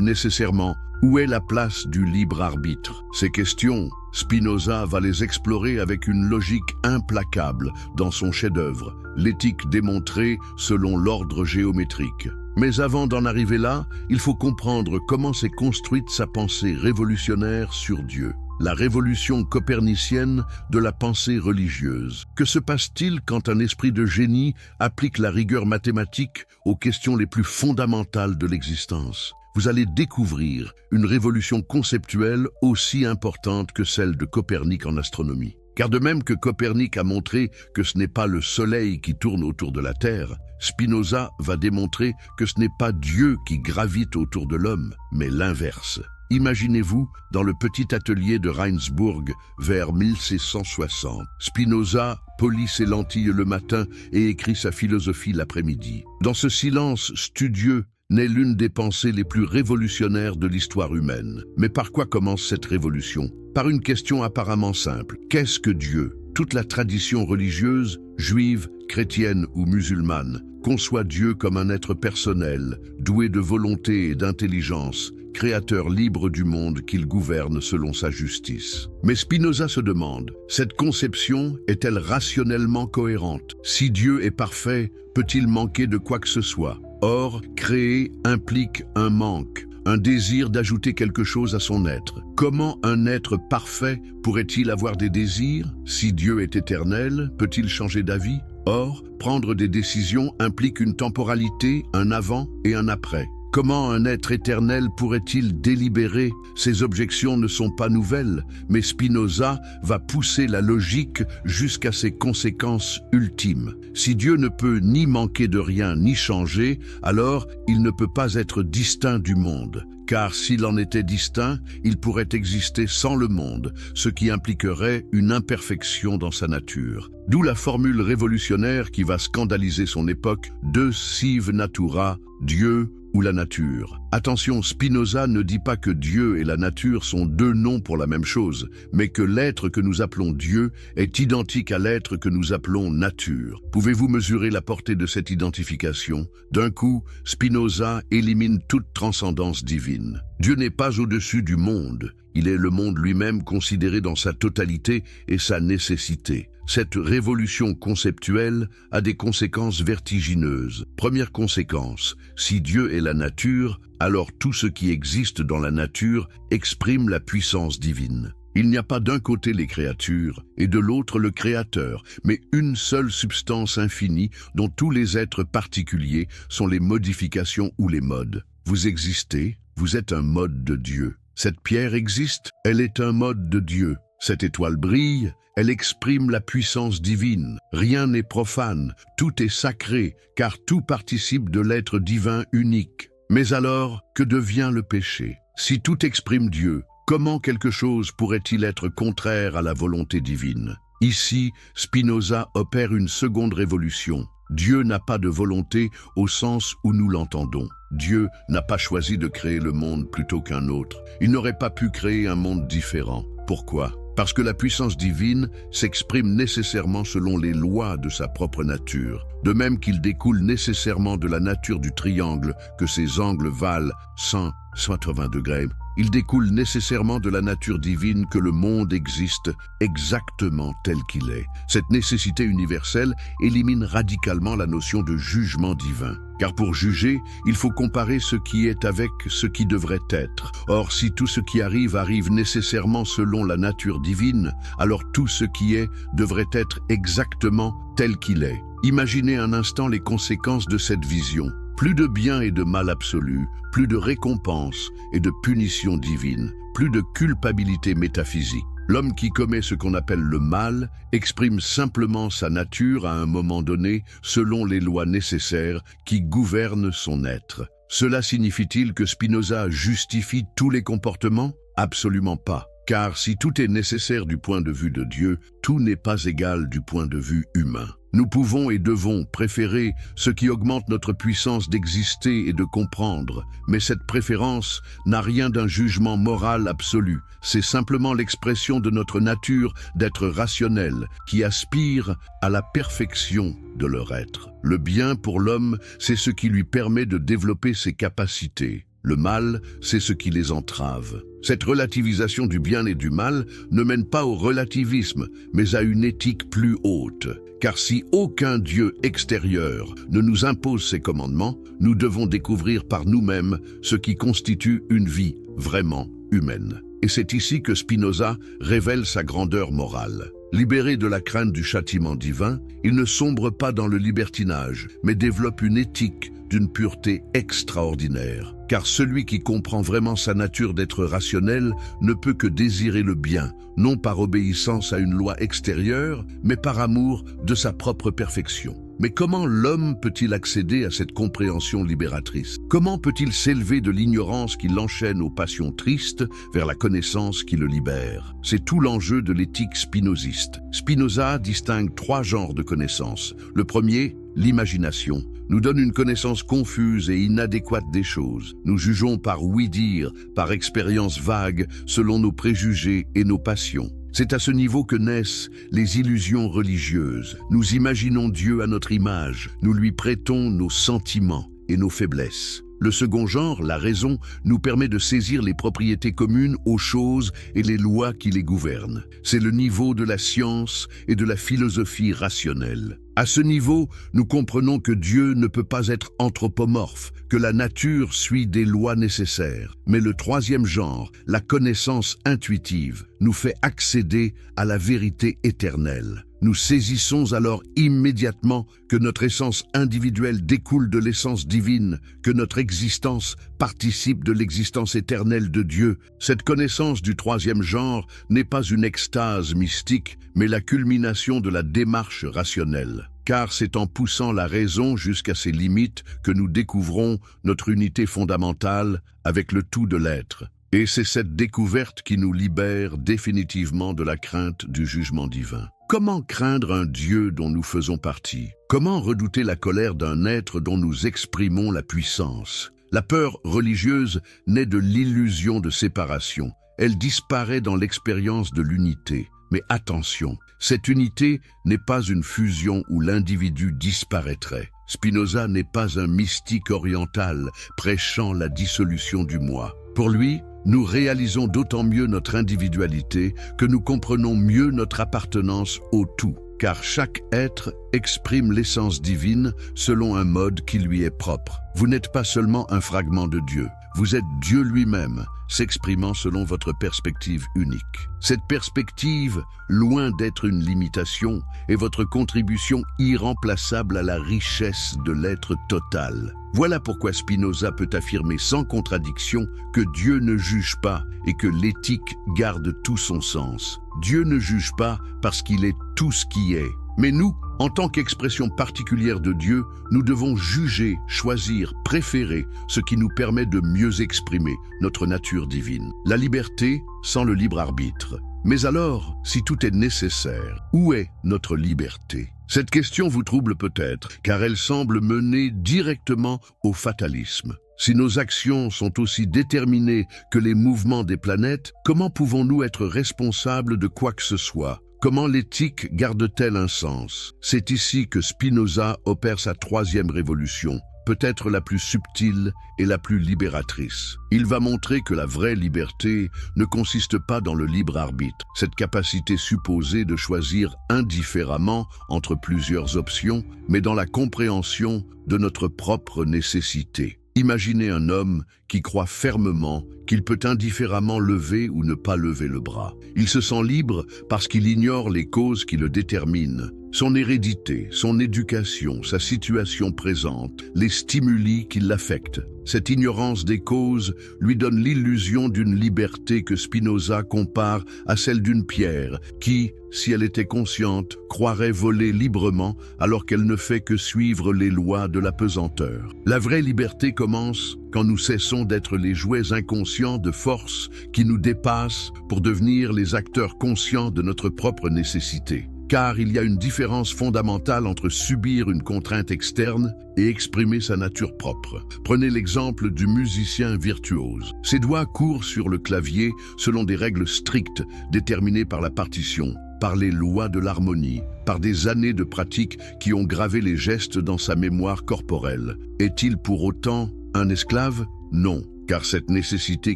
nécessairement, où est la place du libre arbitre? Ces questions, Spinoza va les explorer avec une logique implacable dans son chef-d'œuvre, L'éthique démontrée selon l'ordre géométrique. Mais avant d'en arriver là, il faut comprendre comment s'est construite sa pensée révolutionnaire sur Dieu. La révolution copernicienne de la pensée religieuse. Que se passe-t-il quand un esprit de génie applique la rigueur mathématique aux questions les plus fondamentales de l'existence? Vous allez découvrir une révolution conceptuelle aussi importante que celle de Copernic en astronomie. Car de même que Copernic a montré que ce n'est pas le Soleil qui tourne autour de la Terre, Spinoza va démontrer que ce n'est pas Dieu qui gravite autour de l'homme, mais l'inverse. Imaginez-vous dans le petit atelier de Reinsburg vers 1660. Spinoza polit ses lentilles le matin et écrit sa philosophie l'après-midi. Dans ce silence studieux naît l'une des pensées les plus révolutionnaires de l'histoire humaine. Mais par quoi commence cette révolution? Par une question apparemment simple. Qu'est-ce que Dieu? Toute la tradition religieuse, juive, chrétienne ou musulmane, conçoit Dieu comme un être personnel, doué de volonté et d'intelligence, créateur libre du monde qu'il gouverne selon sa justice. Mais Spinoza se demande, cette conception est-elle rationnellement cohérente? Si Dieu est parfait, peut-il manquer de quoi que ce soit? Or, créer implique un manque, un désir d'ajouter quelque chose à son être. Comment un être parfait pourrait-il avoir des désirs? Si Dieu est éternel, peut-il changer d'avis? Or, prendre des décisions implique une temporalité, un avant et un après. Comment un être éternel pourrait-il délibérer? Ces objections ne sont pas nouvelles, mais Spinoza va pousser la logique jusqu'à ses conséquences ultimes. Si Dieu ne peut ni manquer de rien ni changer, alors il ne peut pas être distinct du monde. Car s'il en était distinct, il pourrait exister sans le monde, ce qui impliquerait une imperfection dans sa nature. D'où la formule révolutionnaire qui va scandaliser son époque, Deus sive natura, Dieu ou la nature. Attention, Spinoza ne dit pas que Dieu et la nature sont deux noms pour la même chose, mais que l'être que nous appelons Dieu est identique à l'être que nous appelons nature. Pouvez-vous mesurer la portée de cette identification? D'un coup, Spinoza élimine toute transcendance divine. Dieu n'est pas au-dessus du monde, il est le monde lui-même considéré dans sa totalité et sa nécessité. Cette révolution conceptuelle a des conséquences vertigineuses. Première conséquence, si Dieu est la nature, alors tout ce qui existe dans la nature exprime la puissance divine. Il n'y a pas d'un côté les créatures et de l'autre le Créateur, mais une seule substance infinie dont tous les êtres particuliers sont les modifications ou les modes. Vous existez, vous êtes un mode de Dieu. Cette pierre existe, elle est un mode de Dieu. Cette étoile brille, elle exprime la puissance divine. Rien n'est profane, tout est sacré, car tout participe de l'être divin unique. Mais alors, que devient le péché? Si tout exprime Dieu, comment quelque chose pourrait-il être contraire à la volonté divine? Ici, Spinoza opère une seconde révolution. Dieu n'a pas de volonté au sens où nous l'entendons. Dieu n'a pas choisi de créer le monde plutôt qu'un autre. Il n'aurait pas pu créer un monde différent. Pourquoi? Parce que la puissance divine s'exprime nécessairement selon les lois de sa propre nature, de même qu'il découle nécessairement de la nature du triangle que ses angles valent 180 degrés. Il découle nécessairement de la nature divine que le monde existe exactement tel qu'il est. Cette nécessité universelle élimine radicalement la notion de jugement divin. Car pour juger, il faut comparer ce qui est avec ce qui devrait être. Or, si tout ce qui arrive nécessairement selon la nature divine, alors tout ce qui est devrait être exactement tel qu'il est. Imaginez un instant les conséquences de cette vision. Plus de bien et de mal absolu, plus de récompense et de punition divine, plus de culpabilité métaphysique. L'homme qui commet ce qu'on appelle le mal exprime simplement sa nature à un moment donné selon les lois nécessaires qui gouvernent son être. Cela signifie-t-il que Spinoza justifie tous les comportements? Absolument pas. Car si tout est nécessaire du point de vue de Dieu, tout n'est pas égal du point de vue humain. Nous pouvons et devons préférer ce qui augmente notre puissance d'exister et de comprendre, mais cette préférence n'a rien d'un jugement moral absolu. C'est simplement l'expression de notre nature d'être rationnel, qui aspire à la perfection de leur être. Le bien pour l'homme, c'est ce qui lui permet de développer ses capacités. Le mal, c'est ce qui les entrave. Cette relativisation du bien et du mal ne mène pas au relativisme, mais à une éthique plus haute. Car si aucun Dieu extérieur ne nous impose ses commandements, nous devons découvrir par nous-mêmes ce qui constitue une vie vraiment humaine. Et c'est ici que Spinoza révèle sa grandeur morale. Libéré de la crainte du châtiment divin, il ne sombre pas dans le libertinage, mais développe une éthique d'une pureté extraordinaire. Car celui qui comprend vraiment sa nature d'être rationnel ne peut que désirer le bien, non par obéissance à une loi extérieure, mais par amour de sa propre perfection. Mais comment l'homme peut-il accéder à cette compréhension libératrice? Comment peut-il s'élever de l'ignorance qui l'enchaîne aux passions tristes vers la connaissance qui le libère? C'est tout l'enjeu de l'éthique spinoziste. Spinoza distingue 3 genres de connaissances. Le premier, l'imagination, nous donne une connaissance confuse et inadéquate des choses. Nous jugeons par ouï-dire, par expérience vague, selon nos préjugés et nos passions. C'est à ce niveau que naissent les illusions religieuses. Nous imaginons Dieu à notre image, nous lui prêtons nos sentiments et nos faiblesses. Le second genre, la raison, nous permet de saisir les propriétés communes aux choses et les lois qui les gouvernent. C'est le niveau de la science et de la philosophie rationnelle. À ce niveau, nous comprenons que Dieu ne peut pas être anthropomorphe, que la nature suit des lois nécessaires. Mais le troisième genre, la connaissance intuitive, nous fait accéder à la vérité éternelle. Nous saisissons alors immédiatement que notre essence individuelle découle de l'essence divine, que notre existence participe de l'existence éternelle de Dieu. Cette connaissance du troisième genre n'est pas une extase mystique, mais la culmination de la démarche rationnelle. Car c'est en poussant la raison jusqu'à ses limites que nous découvrons notre unité fondamentale avec le tout de l'être. Et c'est cette découverte qui nous libère définitivement de la crainte du jugement divin. Comment craindre un Dieu dont nous faisons partie? Comment redouter la colère d'un être dont nous exprimons la puissance? La peur religieuse naît de l'illusion de séparation. Elle disparaît dans l'expérience de l'unité. Mais attention, cette unité n'est pas une fusion où l'individu disparaîtrait. Spinoza n'est pas un mystique oriental prêchant la dissolution du moi. Pour lui, nous réalisons d'autant mieux notre individualité que nous comprenons mieux notre appartenance au tout, car chaque être exprime l'essence divine selon un mode qui lui est propre. Vous n'êtes pas seulement un fragment de Dieu, vous êtes Dieu lui-même, s'exprimant selon votre perspective unique. Cette perspective, loin d'être une limitation, est votre contribution irremplaçable à la richesse de l'être total. Voilà pourquoi Spinoza peut affirmer sans contradiction que Dieu ne juge pas et que l'éthique garde tout son sens. Dieu ne juge pas parce qu'il est tout ce qui est. Mais nous, en tant qu'expression particulière de Dieu, nous devons juger, choisir, préférer ce qui nous permet de mieux exprimer notre nature divine. La liberté sans le libre arbitre. Mais alors, si tout est nécessaire, où est notre liberté? Cette question vous trouble peut-être, car elle semble mener directement au fatalisme. Si nos actions sont aussi déterminées que les mouvements des planètes, comment pouvons-nous être responsables de quoi que ce soit? Comment l'éthique garde-t-elle un sens? C'est ici que Spinoza opère sa troisième révolution, peut-être la plus subtile et la plus libératrice. Il va montrer que la vraie liberté ne consiste pas dans le libre arbitre, cette capacité supposée de choisir indifféremment entre plusieurs options, mais dans la compréhension de notre propre nécessité. Imaginez un homme qui croit fermement qu'il peut indifféremment lever ou ne pas lever le bras. Il se sent libre parce qu'il ignore les causes qui le déterminent, Son hérédité, son éducation, sa situation présente, les stimuli qui l'affectent. Cette ignorance des causes lui donne l'illusion d'une liberté que Spinoza compare à celle d'une pierre qui, si elle était consciente, croirait voler librement alors qu'elle ne fait que suivre les lois de la pesanteur. La vraie liberté commence quand nous cessons d'être les jouets inconscients de forces qui nous dépassent pour devenir les acteurs conscients de notre propre nécessité. Car il y a une différence fondamentale entre subir une contrainte externe et exprimer sa nature propre. Prenez l'exemple du musicien virtuose. Ses doigts courent sur le clavier selon des règles strictes déterminées par la partition, par les lois de l'harmonie, par des années de pratique qui ont gravé les gestes dans sa mémoire corporelle. Est-il pour autant un esclave? Non. Car cette nécessité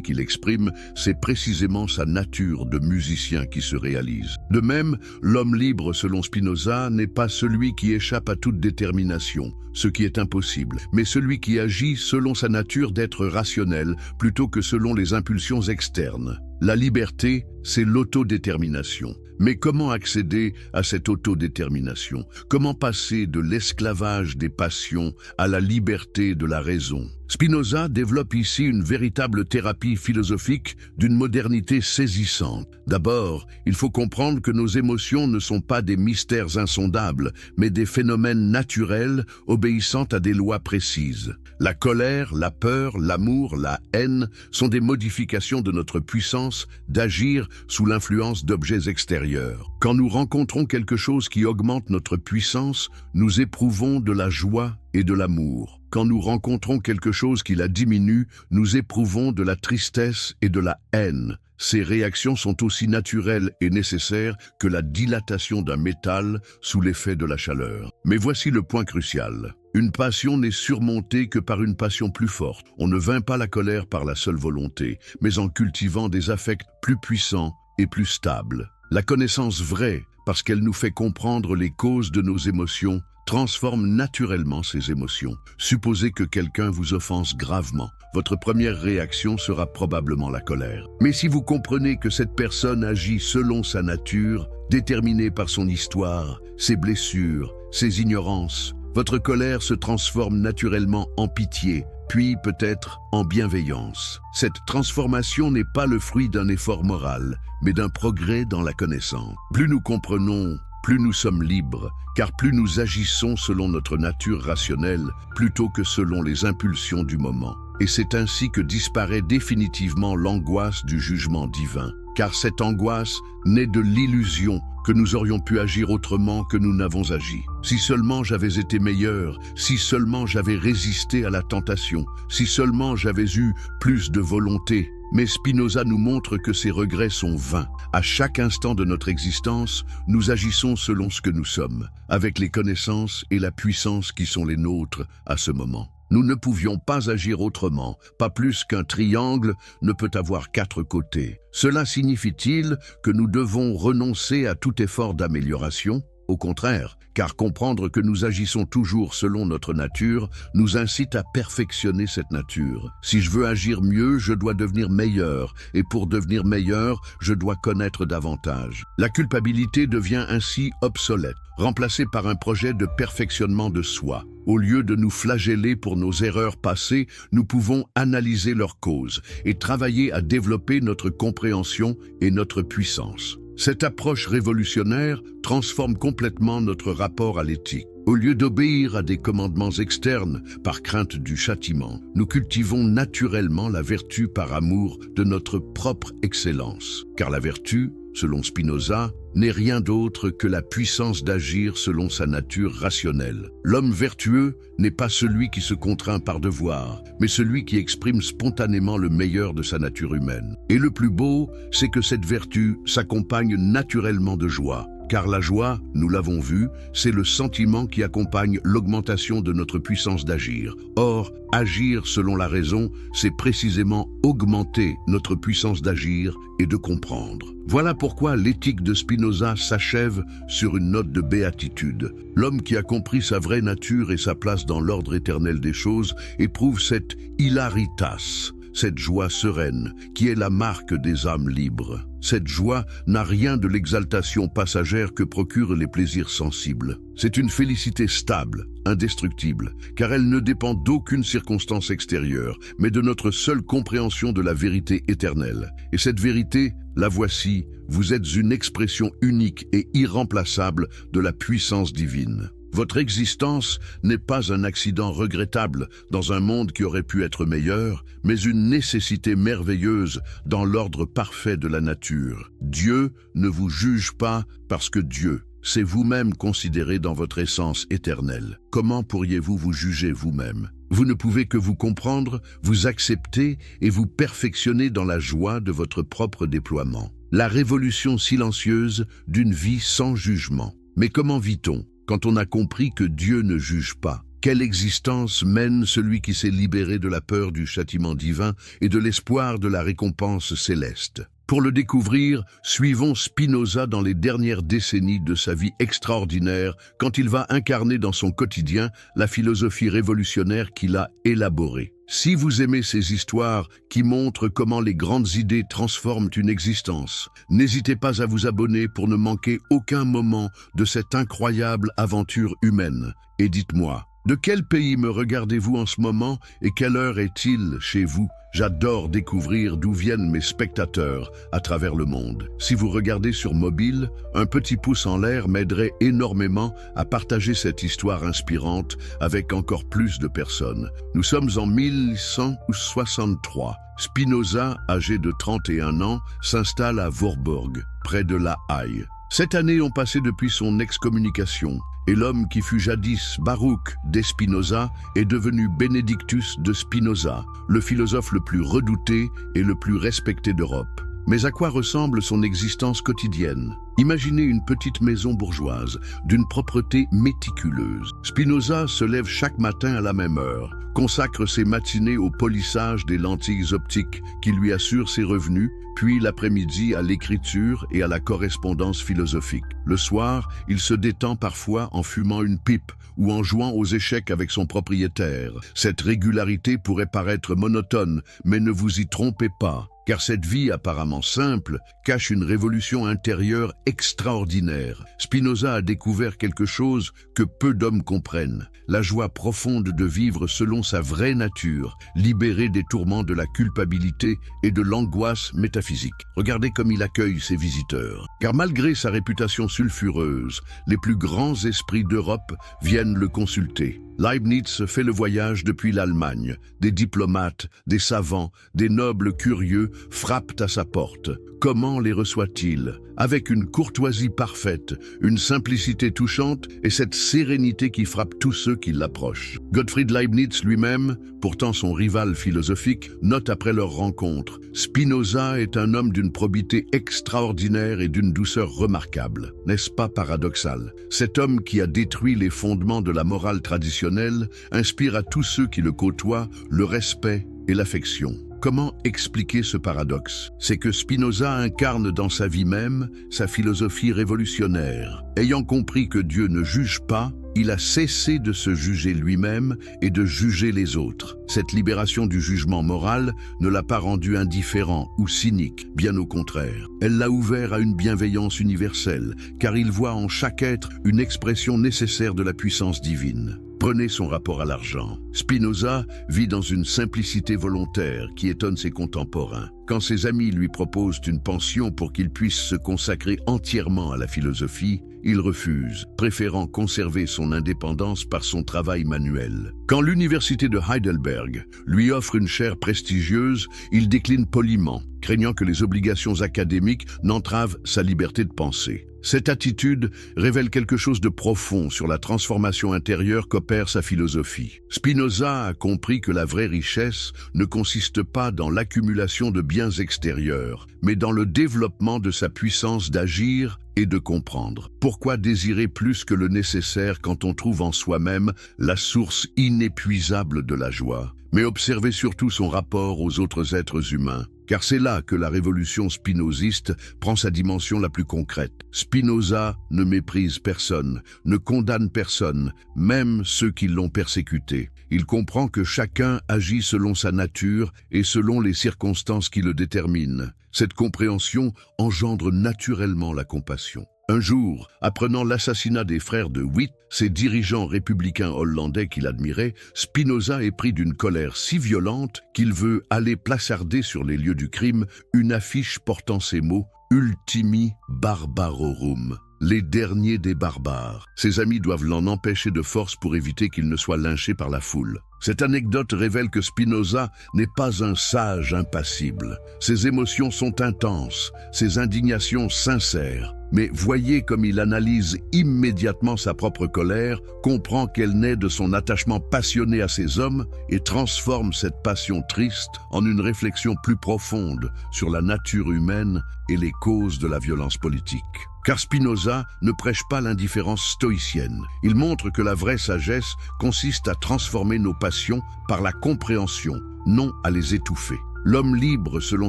qu'il exprime, c'est précisément sa nature de musicien qui se réalise. De même, l'homme libre, selon Spinoza, n'est pas celui qui échappe à toute détermination, ce qui est impossible, mais celui qui agit selon sa nature d'être rationnel plutôt que selon les impulsions externes. La liberté, c'est l'autodétermination. Mais comment accéder à cette autodétermination? Comment passer de l'esclavage des passions à la liberté de la raison? Spinoza développe ici une véritable thérapie philosophique d'une modernité saisissante. D'abord, il faut comprendre que nos émotions ne sont pas des mystères insondables, mais des phénomènes naturels obéissant à des lois précises. La colère, la peur, l'amour, la haine sont des modifications de notre puissance d'agir sous l'influence d'objets extérieurs. Quand nous rencontrons quelque chose qui augmente notre puissance, nous éprouvons de la joie et de l'amour. Quand nous rencontrons quelque chose qui la diminue, nous éprouvons de la tristesse et de la haine. Ces réactions sont aussi naturelles et nécessaires que la dilatation d'un métal sous l'effet de la chaleur. Mais voici le point crucial. Une passion n'est surmontée que par une passion plus forte. On ne vainc pas la colère par la seule volonté, mais en cultivant des affects plus puissants et plus stables. La connaissance vraie, parce qu'elle nous fait comprendre les causes de nos émotions, transforme naturellement ces émotions. Supposez que quelqu'un vous offense gravement. Votre première réaction sera probablement la colère. Mais si vous comprenez que cette personne agit selon sa nature, déterminée par son histoire, ses blessures, ses ignorances, votre colère se transforme naturellement en pitié, puis peut-être en bienveillance. Cette transformation n'est pas le fruit d'un effort moral, mais d'un progrès dans la connaissance. Plus nous comprenons, plus nous sommes libres, car plus nous agissons selon notre nature rationnelle plutôt que selon les impulsions du moment. Et c'est ainsi que disparaît définitivement l'angoisse du jugement divin, car cette angoisse naît de l'illusion que nous aurions pu agir autrement que nous n'avons agi. Si seulement j'avais été meilleur, si seulement j'avais résisté à la tentation, si seulement j'avais eu plus de volonté. Mais Spinoza nous montre que ces regrets sont vains. À chaque instant de notre existence, nous agissons selon ce que nous sommes, avec les connaissances et la puissance qui sont les nôtres à ce moment. Nous ne pouvions pas agir autrement, pas plus qu'un triangle ne peut avoir 4 côtés. Cela signifie-t-il que nous devons renoncer à tout effort d'amélioration? Au contraire, car comprendre que nous agissons toujours selon notre nature nous incite à perfectionner cette nature. Si je veux agir mieux, je dois devenir meilleur, et pour devenir meilleur, je dois connaître davantage. La culpabilité devient ainsi obsolète, remplacée par un projet de perfectionnement de soi. Au lieu de nous flageller pour nos erreurs passées, nous pouvons analyser leurs causes et travailler à développer notre compréhension et notre puissance. Cette approche révolutionnaire transforme complètement notre rapport à l'éthique. Au lieu d'obéir à des commandements externes par crainte du châtiment, nous cultivons naturellement la vertu par amour de notre propre excellence. Car la vertu, selon Spinoza, n'est rien d'autre que la puissance d'agir selon sa nature rationnelle. L'homme vertueux n'est pas celui qui se contraint par devoir, mais celui qui exprime spontanément le meilleur de sa nature humaine. Et le plus beau, c'est que cette vertu s'accompagne naturellement de joie. Car la joie, nous l'avons vu, c'est le sentiment qui accompagne l'augmentation de notre puissance d'agir. Or, agir selon la raison, c'est précisément augmenter notre puissance d'agir et de comprendre. Voilà pourquoi l'éthique de Spinoza s'achève sur une note de béatitude. L'homme qui a compris sa vraie nature et sa place dans l'ordre éternel des choses éprouve cette hilaritas, cette joie sereine qui est la marque des âmes libres. Cette joie n'a rien de l'exaltation passagère que procurent les plaisirs sensibles. C'est une félicité stable, indestructible, car elle ne dépend d'aucune circonstance extérieure, mais de notre seule compréhension de la vérité éternelle. Et cette vérité, la voici, vous êtes une expression unique et irremplaçable de la puissance divine. Votre existence n'est pas un accident regrettable dans un monde qui aurait pu être meilleur, mais une nécessité merveilleuse dans l'ordre parfait de la nature. Dieu ne vous juge pas parce que Dieu, c'est vous-même considéré dans votre essence éternelle. Comment pourriez-vous vous juger vous-même? Vous ne pouvez que vous comprendre, vous accepter et vous perfectionner dans la joie de votre propre déploiement. La révolution silencieuse d'une vie sans jugement. Mais comment vit-on quand on a compris que Dieu ne juge pas? Quelle existence mène celui qui s'est libéré de la peur du châtiment divin et de l'espoir de la récompense céleste? Pour le découvrir, suivons Spinoza dans les dernières décennies de sa vie extraordinaire quand il va incarner dans son quotidien la philosophie révolutionnaire qu'il a élaborée. Si vous aimez ces histoires qui montrent comment les grandes idées transforment une existence, n'hésitez pas à vous abonner pour ne manquer aucun moment de cette incroyable aventure humaine. Et dites-moi, de quel pays me regardez-vous en ce moment et quelle heure est-il chez vous? J'adore découvrir d'où viennent mes spectateurs à travers le monde. Si vous regardez sur mobile, un petit pouce en l'air m'aiderait énormément à partager cette histoire inspirante avec encore plus de personnes. Nous sommes en 1163. Spinoza, âgé de 31 ans, s'installe à Voorburg, près de La Haye. 7 années ont passé depuis son excommunication, et l'homme qui fut jadis Baruch de Spinoza est devenu Benedictus de Spinoza, le philosophe le plus redouté et le plus respecté d'Europe. Mais à quoi ressemble son existence quotidienne? Imaginez une petite maison bourgeoise, d'une propreté méticuleuse. Spinoza se lève chaque matin à la même heure, consacre ses matinées au polissage des lentilles optiques qui lui assurent ses revenus, puis l'après-midi à l'écriture et à la correspondance philosophique. Le soir, il se détend parfois en fumant une pipe ou en jouant aux échecs avec son propriétaire. Cette régularité pourrait paraître monotone, mais ne vous y trompez pas, car cette vie apparemment simple cache une révolution intérieure extraordinaire. Spinoza a découvert quelque chose que peu d'hommes comprennent, la joie profonde de vivre selon sa vraie nature, libéré des tourments de la culpabilité et de l'angoisse métaphysique. Regardez comme il accueille ses visiteurs. Car malgré sa réputation sulfureuse, les plus grands esprits d'Europe viennent le consulter. Leibniz fait le voyage depuis l'Allemagne. Des diplomates, des savants, des nobles curieux frappent à sa porte. Comment les reçoit-il? Avec une courtoisie parfaite, une simplicité touchante et cette sérénité qui frappe tous ceux qui l'approchent. Gottfried Leibniz lui-même, pourtant son rival philosophique, note après leur rencontre: Spinoza est un homme d'une probité extraordinaire et d'une douceur remarquable. N'est-ce pas paradoxal? Cet homme qui a détruit les fondements de la morale traditionnelle inspire à tous ceux qui le côtoient le respect et l'affection. Comment expliquer ce paradoxe? C'est que Spinoza incarne dans sa vie même sa philosophie révolutionnaire. Ayant compris que Dieu ne juge pas, il a cessé de se juger lui-même et de juger les autres. Cette libération du jugement moral ne l'a pas rendu indifférent ou cynique, bien au contraire. Elle l'a ouvert à une bienveillance universelle, car il voit en chaque être une expression nécessaire de la puissance divine. Prenez son rapport à l'argent. Spinoza vit dans une simplicité volontaire qui étonne ses contemporains. Quand ses amis lui proposent une pension pour qu'il puisse se consacrer entièrement à la philosophie, il refuse, préférant conserver son indépendance par son travail manuel. Quand l'université de Heidelberg lui offre une chaire prestigieuse, il décline poliment, craignant que les obligations académiques n'entravent sa liberté de penser. Cette attitude révèle quelque chose de profond sur la transformation intérieure qu'opère sa philosophie. Spinoza a compris que la vraie richesse ne consiste pas dans l'accumulation de biens extérieurs, mais dans le développement de sa puissance d'agir et de comprendre. Pourquoi désirer plus que le nécessaire quand on trouve en soi-même la source inépuisable de la joie? Mais observez surtout son rapport aux autres êtres humains. Car c'est là que la révolution spinoziste prend sa dimension la plus concrète. Spinoza ne méprise personne, ne condamne personne, même ceux qui l'ont persécuté. Il comprend que chacun agit selon sa nature et selon les circonstances qui le déterminent. Cette compréhension engendre naturellement la compassion. Un jour, apprenant l'assassinat des frères de Witt, ces dirigeants républicains hollandais qu'il admirait, Spinoza est pris d'une colère si violente qu'il veut aller placarder sur les lieux du crime une affiche portant ces mots « Ultimi barbarorum ». Les derniers des barbares. Ses amis doivent l'en empêcher de force pour éviter qu'il ne soit lynché par la foule. Cette anecdote révèle que Spinoza n'est pas un sage impassible. Ses émotions sont intenses, ses indignations sincères. Mais voyez comme il analyse immédiatement sa propre colère, comprend qu'elle naît de son attachement passionné à ces hommes et transforme cette passion triste en une réflexion plus profonde sur la nature humaine et les causes de la violence politique. Car Spinoza ne prêche pas l'indifférence stoïcienne. Il montre que la vraie sagesse consiste à transformer nos passions par la compréhension, non à les étouffer. L'homme libre, selon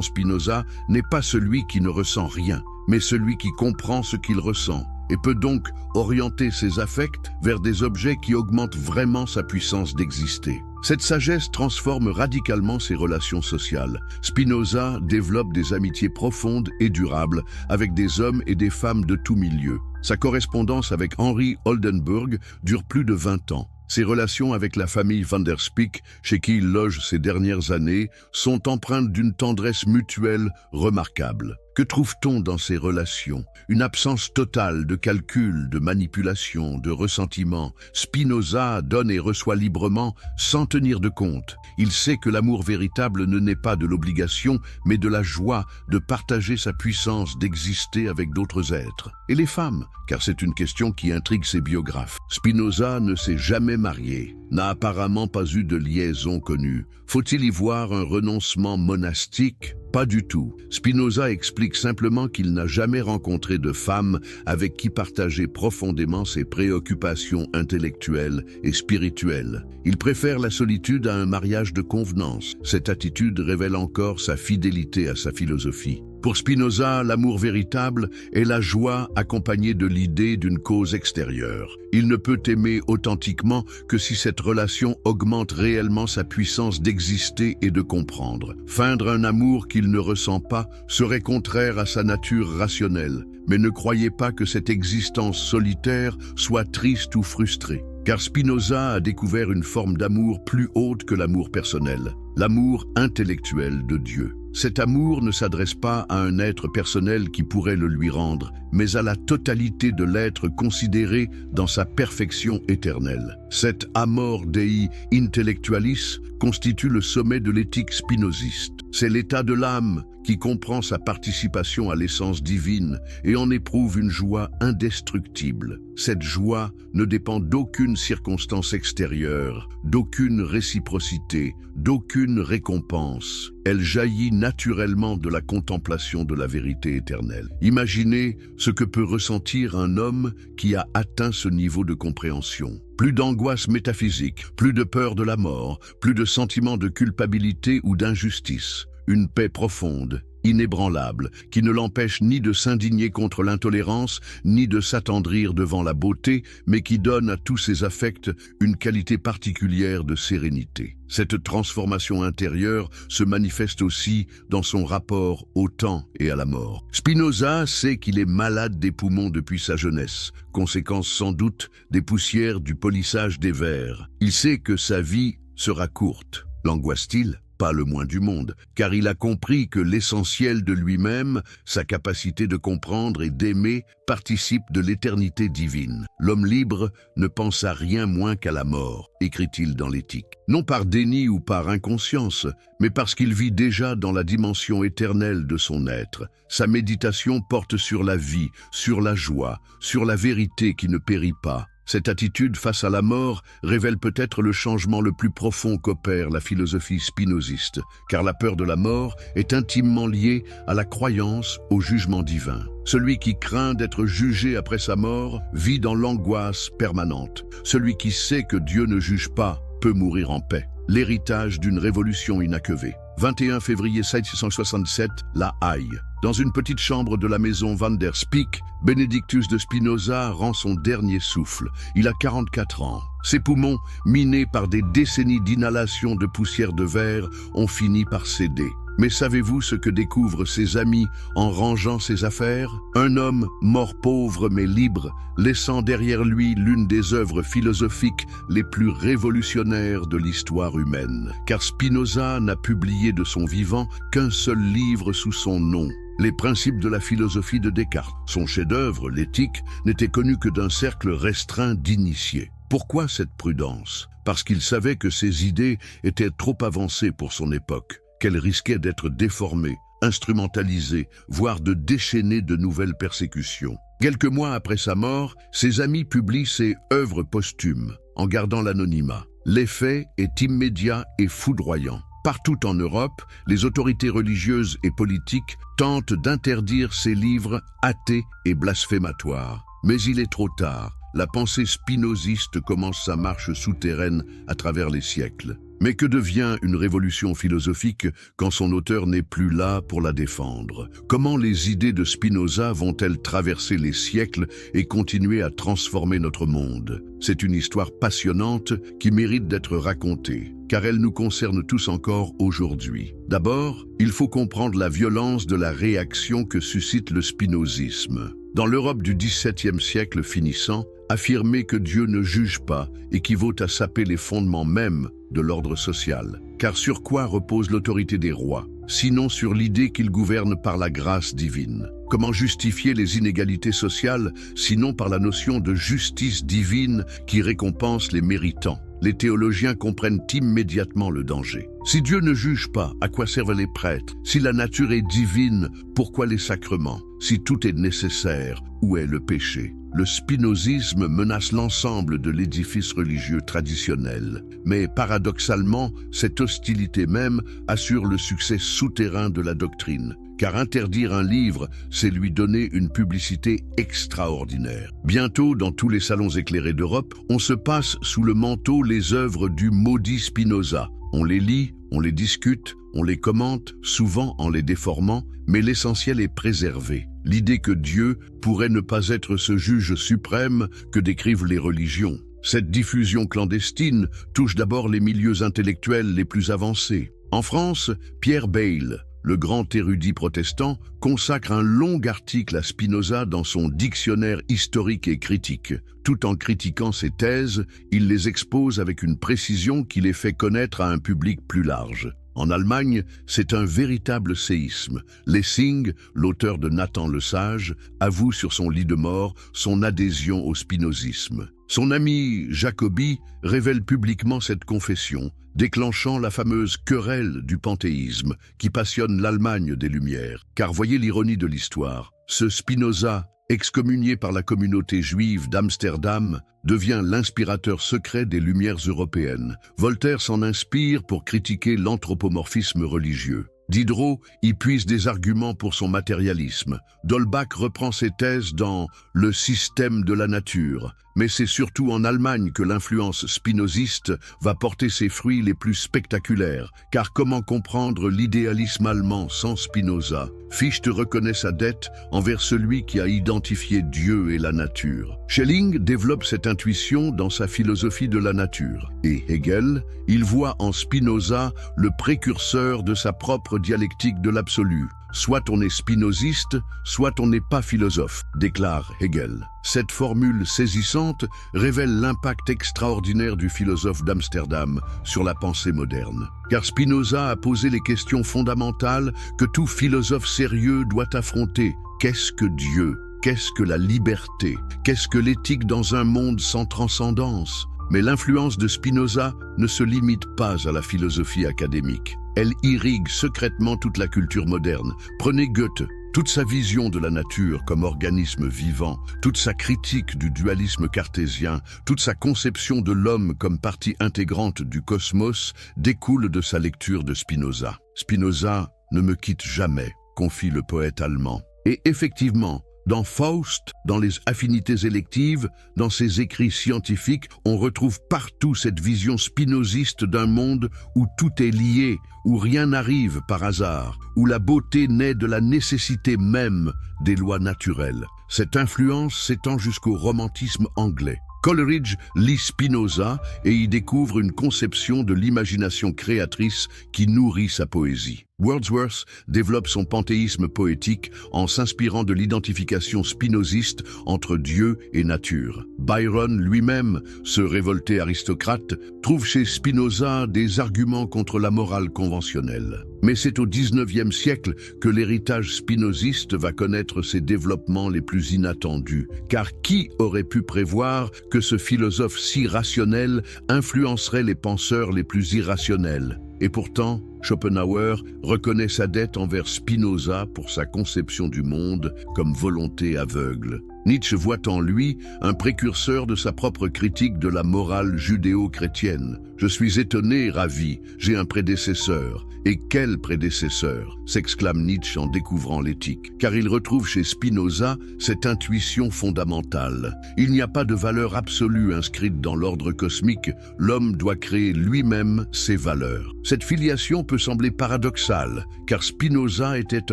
Spinoza, n'est pas celui qui ne ressent rien, mais celui qui comprend ce qu'il ressent et peut donc orienter ses affects vers des objets qui augmentent vraiment sa puissance d'exister. Cette sagesse transforme radicalement ses relations sociales. Spinoza développe des amitiés profondes et durables avec des hommes et des femmes de tous milieux. Sa correspondance avec Henry Oldenburg dure plus de 20 ans. Ses relations avec la famille Van der Spyk, chez qui il loge ces dernières années, sont empreintes d'une tendresse mutuelle remarquable. Que trouve-t-on dans ces relations? Une absence totale de calcul, de manipulation, de ressentiment. Spinoza donne et reçoit librement sans tenir de compte. Il sait que l'amour véritable ne naît pas de l'obligation, mais de la joie de partager sa puissance d'exister avec d'autres êtres. Et les femmes, car c'est une question qui intrigue ses biographes. Spinoza ne s'est jamais marié, n'a apparemment pas eu de liaison connue. Faut-il y voir un renoncement monastique? Pas du tout. Spinoza explique simplement qu'il n'a jamais rencontré de femme avec qui partager profondément ses préoccupations intellectuelles et spirituelles. Il préfère la solitude à un mariage de convenance. Cette attitude révèle encore sa fidélité à sa philosophie. Pour Spinoza, l'amour véritable est la joie accompagnée de l'idée d'une cause extérieure. Il ne peut aimer authentiquement que si cette relation augmente réellement sa puissance d'exister et de comprendre. Feindre un amour qu'il ne ressent pas serait contraire à sa nature rationnelle. Mais ne croyez pas que cette existence solitaire soit triste ou frustrée. Car Spinoza a découvert une forme d'amour plus haute que l'amour personnel, l'amour intellectuel de Dieu. Cet amour ne s'adresse pas à un être personnel qui pourrait le lui rendre, mais à la totalité de l'être considéré dans sa perfection éternelle. Cet amor dei intellectualis constitue le sommet de l'éthique spinoziste. C'est l'état de l'âme qui comprend sa participation à l'essence divine et en éprouve une joie indestructible. Cette joie ne dépend d'aucune circonstance extérieure, d'aucune réciprocité, d'aucune récompense. Elle jaillit naturellement de la contemplation de la vérité éternelle. Imaginez ce que peut ressentir un homme qui a atteint ce niveau de compréhension. Plus d'angoisse métaphysique, plus de peur de la mort, plus de sentiment de culpabilité ou d'injustice. Une paix profonde, inébranlable, qui ne l'empêche ni de s'indigner contre l'intolérance, ni de s'attendrir devant la beauté, mais qui donne à tous ses affects une qualité particulière de sérénité. Cette transformation intérieure se manifeste aussi dans son rapport au temps et à la mort. Spinoza sait qu'il est malade des poumons depuis sa jeunesse, conséquence sans doute des poussières du polissage des vers. Il sait que sa vie sera courte. L'angoisse-t-il ? Pas le moins du monde, car il a compris que l'essentiel de lui-même, sa capacité de comprendre et d'aimer, participe de l'éternité divine. L'homme libre ne pense à rien moins qu'à la mort, écrit-il dans l'Éthique. Non par déni ou par inconscience, mais parce qu'il vit déjà dans la dimension éternelle de son être. Sa méditation porte sur la vie, sur la joie, sur la vérité qui ne périt pas. Cette attitude face à la mort révèle peut-être le changement le plus profond qu'opère la philosophie spinoziste, car la peur de la mort est intimement liée à la croyance au jugement divin. Celui qui craint d'être jugé après sa mort vit dans l'angoisse permanente. Celui qui sait que Dieu ne juge pas peut mourir en paix. l'héritage d'une révolution inachevée. 21 février 1667, La Haye. Dans une petite chambre de la maison Van der Speyk, Benedictus de Spinoza rend son dernier souffle. Il a 44 ans. Ses poumons, minés par des décennies d'inhalation de poussière de verre, ont fini par céder. Mais savez-vous ce que découvrent ses amis en rangeant ses affaires? Un homme mort pauvre mais libre, laissant derrière lui l'une des œuvres philosophiques les plus révolutionnaires de l'histoire humaine. Car Spinoza n'a publié de son vivant qu'un seul livre sous son nom, Les principes de la philosophie de Descartes. Son chef-d'œuvre, l'Éthique, n'était connu que d'un cercle restreint d'initiés. Pourquoi cette prudence? Parce qu'il savait que ses idées étaient trop avancées pour son époque, qu'elle risquait d'être déformée, instrumentalisée, voire de déchaîner de nouvelles persécutions. Quelques mois après sa mort, ses amis publient ses œuvres posthumes, en gardant l'anonymat. L'effet est immédiat et foudroyant. Partout en Europe, les autorités religieuses et politiques tentent d'interdire ces livres athées et blasphématoires. Mais il est trop tard. La pensée spinoziste commence sa marche souterraine à travers les siècles. Mais que devient une révolution philosophique quand son auteur n'est plus là pour la défendre? Comment les idées de Spinoza vont-elles traverser les siècles et continuer à transformer notre monde? C'est une histoire passionnante qui mérite d'être racontée, car elle nous concerne tous encore aujourd'hui. D'abord, il faut comprendre la violence de la réaction que suscite le spinozisme. Dans l'Europe du XVIIe siècle finissant, affirmer que Dieu ne juge pas équivaut à saper les fondements mêmes de l'ordre social. Car sur quoi repose l'autorité des rois, sinon sur l'idée qu'ils gouvernent par la grâce divine? Comment justifier les inégalités sociales, sinon par la notion de justice divine qui récompense les méritants? Les théologiens comprennent immédiatement le danger. Si Dieu ne juge pas, à quoi servent les prêtres? Si la nature est divine, pourquoi les sacrements? Si tout est nécessaire, où est le péché? Le spinozisme menace l'ensemble de l'édifice religieux traditionnel. Mais paradoxalement, cette hostilité même assure le succès souterrain de la doctrine. Car interdire un livre, c'est lui donner une publicité extraordinaire. Bientôt, dans tous les salons éclairés d'Europe, on se passe sous le manteau les œuvres du maudit Spinoza. On les lit, on les discute, on les commente, souvent en les déformant, mais l'essentiel est préservé. L'idée que Dieu pourrait ne pas être ce juge suprême que décrivent les religions. Cette diffusion clandestine touche d'abord les milieux intellectuels les plus avancés. En France, Pierre Bayle, le grand érudit protestant, consacre un long article à Spinoza dans son Dictionnaire historique et critique. Tout en critiquant ses thèses, il les expose avec une précision qui les fait connaître à un public plus large. En Allemagne, c'est un véritable séisme. Lessing, l'auteur de Nathan le Sage, avoue sur son lit de mort son adhésion au spinozisme. Son ami Jacobi révèle publiquement cette confession, déclenchant la fameuse querelle du panthéisme qui passionne l'Allemagne des Lumières. Car voyez l'ironie de l'histoire, ce Spinoza, excommunié par la communauté juive d'Amsterdam, devient l'inspirateur secret des Lumières européennes. Voltaire s'en inspire pour critiquer l'anthropomorphisme religieux. Diderot y puise des arguments pour son matérialisme. D'Holbach reprend ses thèses dans « Le système de la nature ». Mais c'est surtout en Allemagne que l'influence spinoziste va porter ses fruits les plus spectaculaires. Car comment comprendre l'idéalisme allemand sans Spinoza? Fichte reconnaît sa dette envers celui qui a identifié Dieu et la nature. Schelling développe cette intuition dans sa philosophie de la nature. Et Hegel, il voit en Spinoza le précurseur de sa propre dialectique de l'absolu. Soit on est spinoziste, soit on n'est pas philosophe, déclare Hegel. Cette formule saisissante révèle l'impact extraordinaire du philosophe d'Amsterdam sur la pensée moderne. Car Spinoza a posé les questions fondamentales que tout philosophe sérieux doit affronter. Qu'est-ce que Dieu? Qu'est-ce que la liberté? Qu'est-ce que l'éthique dans un monde sans transcendance? Mais l'influence de Spinoza ne se limite pas à la philosophie académique. Elle irrigue secrètement toute la culture moderne. Prenez Goethe, toute sa vision de la nature comme organisme vivant, toute sa critique du dualisme cartésien, toute sa conception de l'homme comme partie intégrante du cosmos découle de sa lecture de Spinoza. Spinoza ne me quitte jamais, confie le poète allemand. Et effectivement, Dans Faust, dans les affinités électives, dans ses écrits scientifiques, on retrouve partout cette vision spinoziste d'un monde où tout est lié, où rien n'arrive par hasard, où la beauté naît de la nécessité même des lois naturelles. Cette influence s'étend jusqu'au romantisme anglais. Coleridge lit Spinoza et y découvre une conception de l'imagination créatrice qui nourrit sa poésie. Wordsworth développe son panthéisme poétique en s'inspirant de l'identification spinoziste entre Dieu et nature. Byron lui-même, ce révolté aristocrate, trouve chez Spinoza des arguments contre la morale conventionnelle. Mais c'est au XIXe siècle que l'héritage spinoziste va connaître ses développements les plus inattendus. Car qui aurait pu prévoir que ce philosophe si rationnel influencerait les penseurs les plus irrationnels? Et pourtant, Schopenhauer reconnaît sa dette envers Spinoza pour sa conception du monde comme volonté aveugle. Nietzsche voit en lui un précurseur de sa propre critique de la morale judéo-chrétienne. « Je suis étonné et ravi, j'ai un prédécesseur. Et quel prédécesseur ?» s'exclame Nietzsche en découvrant l'éthique, car il retrouve chez Spinoza cette intuition fondamentale. Il n'y a pas de valeur absolue inscrite dans l'ordre cosmique, l'homme doit créer lui-même ses valeurs. Cette filiation peut sembler paradoxale, car Spinoza était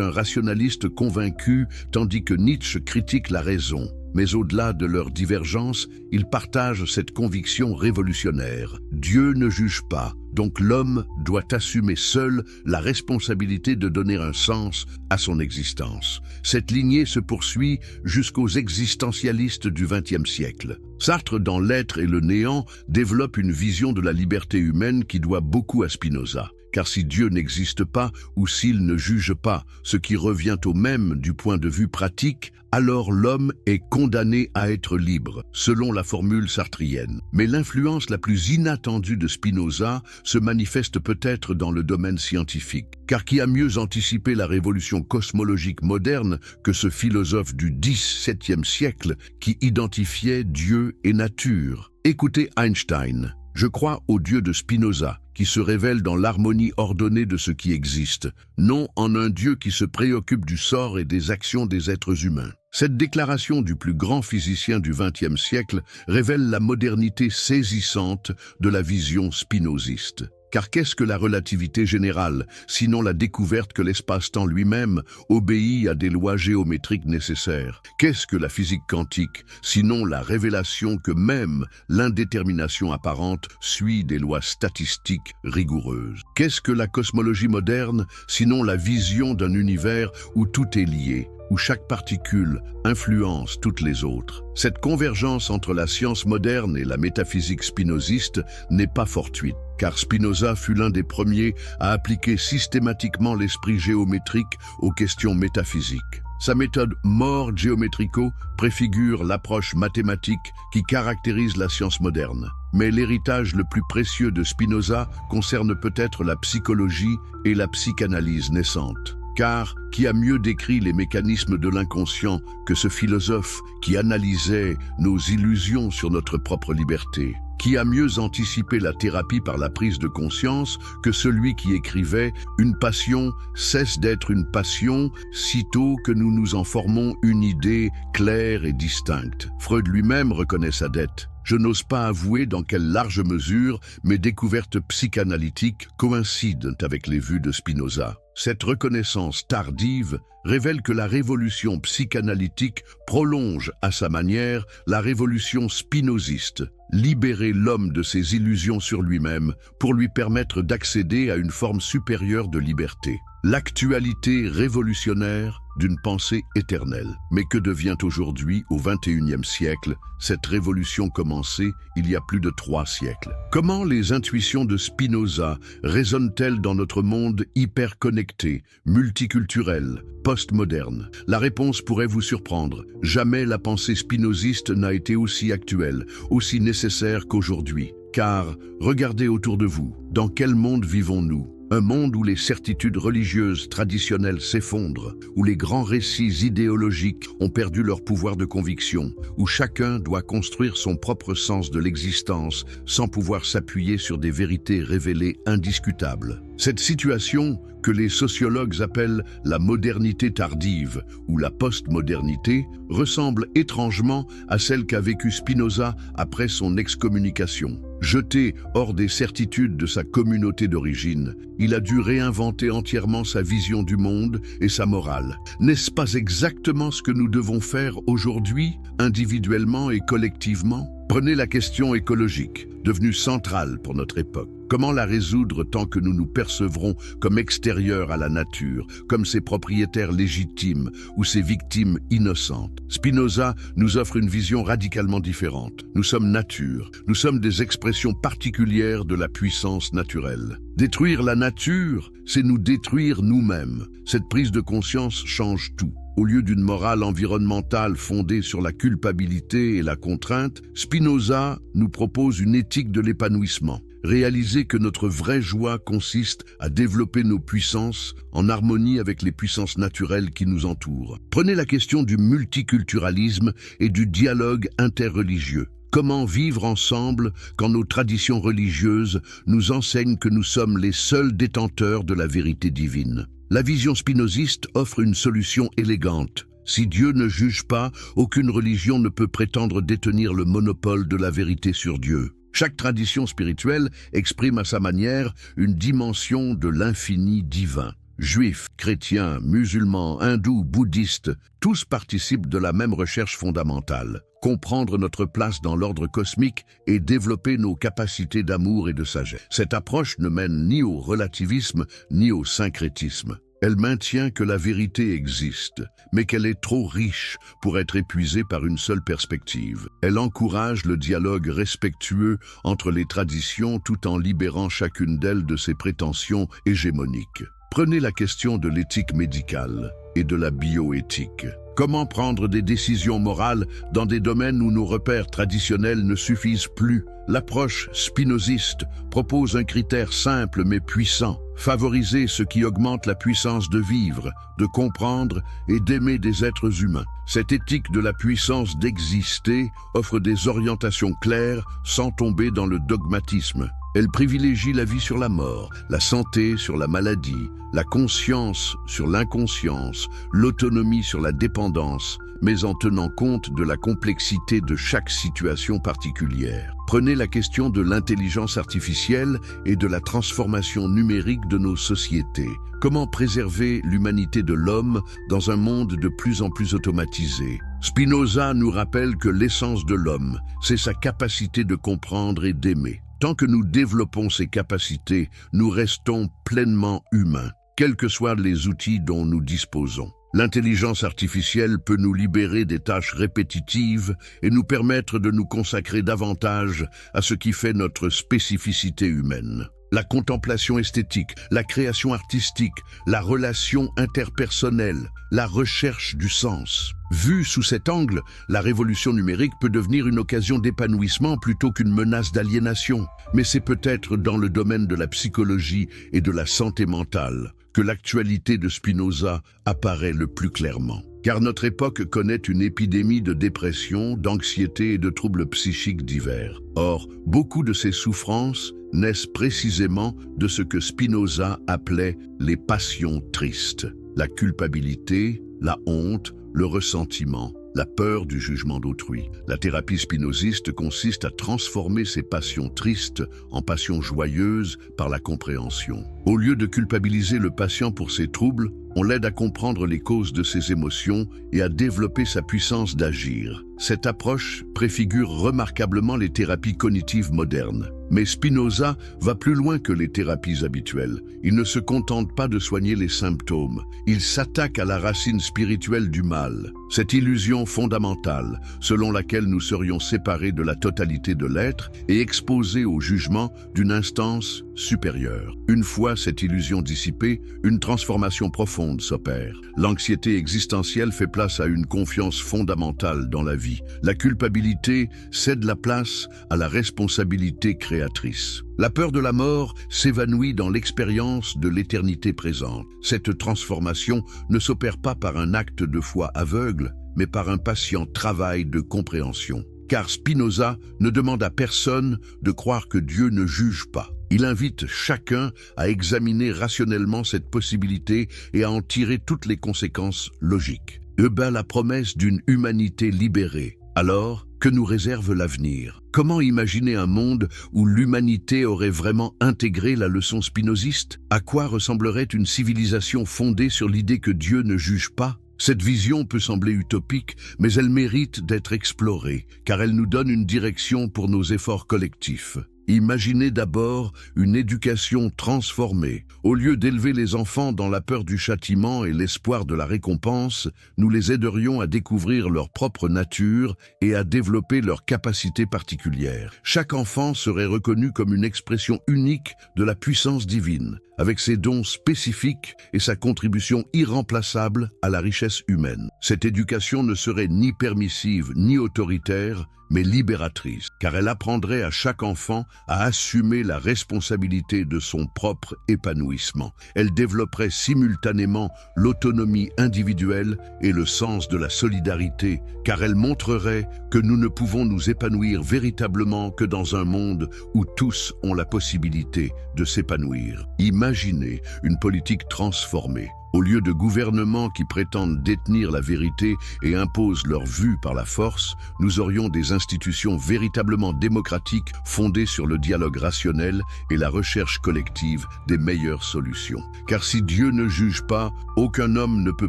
un rationaliste convaincu, tandis que Nietzsche critique la raison. Mais au-delà de leur divergence, ils partagent cette conviction révolutionnaire. Dieu ne juge pas, donc l'homme doit assumer seul la responsabilité de donner un sens à son existence. Cette lignée se poursuit jusqu'aux existentialistes du XXe siècle. Sartre, dans L'être et le néant, développe une vision de la liberté humaine qui doit beaucoup à Spinoza. Car si Dieu n'existe pas ou s'il ne juge pas, ce qui revient au même du point de vue pratique, alors l'homme est condamné à être libre, selon la formule sartrienne. Mais l'influence la plus inattendue de Spinoza se manifeste peut-être dans le domaine scientifique. Car qui a mieux anticipé la révolution cosmologique moderne que ce philosophe du XVIIe siècle qui identifiait Dieu et nature? Écoutez Einstein. « Je crois au Dieu de Spinoza, qui se révèle dans l'harmonie ordonnée de ce qui existe, non en un Dieu qui se préoccupe du sort et des actions des êtres humains. » Cette déclaration du plus grand physicien du XXe siècle révèle la modernité saisissante de la vision spinoziste. Car qu'est-ce que la relativité générale, sinon la découverte que l'espace-temps lui-même obéit à des lois géométriques nécessaires? Qu'est-ce que la physique quantique, sinon la révélation que même l'indétermination apparente suit des lois statistiques rigoureuses? Qu'est-ce que la cosmologie moderne, sinon la vision d'un univers où tout est lié, où chaque particule influence toutes les autres? Cette convergence entre la science moderne et la métaphysique spinoziste n'est pas fortuite, car Spinoza fut l'un des premiers à appliquer systématiquement l'esprit géométrique aux questions métaphysiques. Sa méthode Mor Geometrico préfigure l'approche mathématique qui caractérise la science moderne. Mais l'héritage le plus précieux de Spinoza concerne peut-être la psychologie et la psychanalyse naissante. Car qui a mieux décrit les mécanismes de l'inconscient que ce philosophe qui analysait nos illusions sur notre propre liberté? Qui a mieux anticipé la thérapie par la prise de conscience que celui qui écrivait « Une passion cesse d'être une passion sitôt que nous nous en formons une idée claire et distincte ». Freud lui-même reconnaît sa dette. Je n'ose pas avouer dans quelle large mesure mes découvertes psychanalytiques coïncident avec les vues de Spinoza. Cette reconnaissance tardive révèle que la révolution psychanalytique prolonge à sa manière la révolution spinoziste, libérer l'homme de ses illusions sur lui-même pour lui permettre d'accéder à une forme supérieure de liberté. L'actualité révolutionnaire d'une pensée éternelle. Mais que devient aujourd'hui, au XXIe siècle, cette révolution commencée il y a plus de 3 siècles? Comment les intuitions de Spinoza résonnent-elles dans notre monde hyper-connecté, multiculturel, postmoderne? La réponse pourrait vous surprendre. Jamais la pensée spinoziste n'a été aussi actuelle, aussi nécessaire qu'aujourd'hui. Car, regardez autour de vous, dans quel monde vivons-nous? Un monde où les certitudes religieuses traditionnelles s'effondrent, où les grands récits idéologiques ont perdu leur pouvoir de conviction, où chacun doit construire son propre sens de l'existence sans pouvoir s'appuyer sur des vérités révélées indiscutables. Cette situation, que les sociologues appellent la modernité tardive ou la postmodernité, ressemble étrangement à celle qu'a vécue Spinoza après son excommunication. Jeté hors des certitudes de sa communauté d'origine, il a dû réinventer entièrement sa vision du monde et sa morale. N'est-ce pas exactement ce que nous devons faire aujourd'hui, individuellement et collectivement ? Prenez la question écologique, devenue centrale pour notre époque. Comment la résoudre tant que nous nous percevrons comme extérieurs à la nature, comme ses propriétaires légitimes ou ses victimes innocentes? Spinoza nous offre une vision radicalement différente. Nous sommes nature, nous sommes des expressions particulières de la puissance naturelle. Détruire la nature, c'est nous détruire nous-mêmes. Cette prise de conscience change tout. Au lieu d'une morale environnementale fondée sur la culpabilité et la contrainte, Spinoza nous propose une éthique de l'épanouissement. Réaliser que notre vraie joie consiste à développer nos puissances en harmonie avec les puissances naturelles qui nous entourent. Prenez la question du multiculturalisme et du dialogue interreligieux. Comment vivre ensemble quand nos traditions religieuses nous enseignent que nous sommes les seuls détenteurs de la vérité divine? La vision spinoziste offre une solution élégante. Si Dieu ne juge pas, aucune religion ne peut prétendre détenir le monopole de la vérité sur Dieu. Chaque tradition spirituelle exprime à sa manière une dimension de l'infini divin. Juifs, chrétiens, musulmans, hindous, bouddhistes, tous participent de la même recherche fondamentale. Comprendre notre place dans l'ordre cosmique et développer nos capacités d'amour et de sagesse. Cette approche ne mène ni au relativisme ni au syncrétisme. Elle maintient que la vérité existe, mais qu'elle est trop riche pour être épuisée par une seule perspective. Elle encourage le dialogue respectueux entre les traditions tout en libérant chacune d'elles de ses prétentions hégémoniques. Prenez la question de l'éthique médicale et de la bioéthique. Comment prendre des décisions morales dans des domaines où nos repères traditionnels ne suffisent plus? L'approche spinoziste propose un critère simple mais puissant: favoriser ce qui augmente la puissance de vivre, de comprendre et d'aimer des êtres humains. Cette éthique de la puissance d'exister offre des orientations claires sans tomber dans le dogmatisme. Elle privilégie la vie sur la mort, la santé sur la maladie, la conscience sur l'inconscience, l'autonomie sur la dépendance, mais en tenant compte de la complexité de chaque situation particulière. Prenez la question de l'intelligence artificielle et de la transformation numérique de nos sociétés. Comment préserver l'humanité de l'homme dans un monde de plus en plus automatisé? Spinoza nous rappelle que l'essence de l'homme, c'est sa capacité de comprendre et d'aimer. Tant que nous développons ces capacités, nous restons pleinement humains, quels que soient les outils dont nous disposons. L'intelligence artificielle peut nous libérer des tâches répétitives et nous permettre de nous consacrer davantage à ce qui fait notre spécificité humaine. La contemplation esthétique, la création artistique, la relation interpersonnelle, la recherche du sens. Vue sous cet angle, la révolution numérique peut devenir une occasion d'épanouissement plutôt qu'une menace d'aliénation. Mais c'est peut-être dans le domaine de la psychologie et de la santé mentale que l'actualité de Spinoza apparaît le plus clairement. Car notre époque connaît une épidémie de dépression, d'anxiété et de troubles psychiques divers. Or, beaucoup de ces souffrances naissent précisément de ce que Spinoza appelait les passions tristes. La culpabilité, la honte, le ressentiment, la peur du jugement d'autrui. La thérapie spinoziste consiste à transformer ces passions tristes en passions joyeuses par la compréhension. Au lieu de culpabiliser le patient pour ses troubles, on l'aide à comprendre les causes de ses émotions et à développer sa puissance d'agir. Cette approche préfigure remarquablement les thérapies cognitives modernes. Mais Spinoza va plus loin que les thérapies habituelles. Il ne se contente pas de soigner les symptômes. Il s'attaque à la racine spirituelle du mal. Cette illusion fondamentale, selon laquelle nous serions séparés de la totalité de l'être et exposés au jugement d'une instance supérieure. Une fois cette illusion dissipée, une transformation profonde monde s'opère. L'anxiété existentielle fait place à une confiance fondamentale dans la vie. La culpabilité cède la place à la responsabilité créatrice. La peur de la mort s'évanouit dans l'expérience de l'éternité présente. Cette transformation ne s'opère pas par un acte de foi aveugle, mais par un patient travail de compréhension. Car Spinoza ne demande à personne de croire que Dieu ne juge pas. Il invite chacun à examiner rationnellement cette possibilité et à en tirer toutes les conséquences logiques. Bat la promesse d'une humanité libérée. Alors, que nous réserve l'avenir? Comment imaginer un monde où l'humanité aurait vraiment intégré la leçon spinoziste? À quoi ressemblerait une civilisation fondée sur l'idée que Dieu ne juge pas? Cette vision peut sembler utopique, mais elle mérite d'être explorée, car elle nous donne une direction pour nos efforts collectifs. Imaginez d'abord une éducation transformée. Au lieu d'élever les enfants dans la peur du châtiment et l'espoir de la récompense, nous les aiderions à découvrir leur propre nature et à développer leurs capacités particulières. Chaque enfant serait reconnu comme une expression unique de la puissance divine, avec ses dons spécifiques et sa contribution irremplaçable à la richesse humaine. Cette éducation ne serait ni permissive ni autoritaire, mais libératrice, car elle apprendrait à chaque enfant à assumer la responsabilité de son propre épanouissement. Elle développerait simultanément l'autonomie individuelle et le sens de la solidarité, car elle montrerait que nous ne pouvons nous épanouir véritablement que dans un monde où tous ont la possibilité de s'épanouir. Imaginez une politique transformée. Au lieu de gouvernements qui prétendent détenir la vérité et imposent leur vue par la force, nous aurions des institutions véritablement démocratiques fondées sur le dialogue rationnel et la recherche collective des meilleures solutions. Car si Dieu ne juge pas, aucun homme ne peut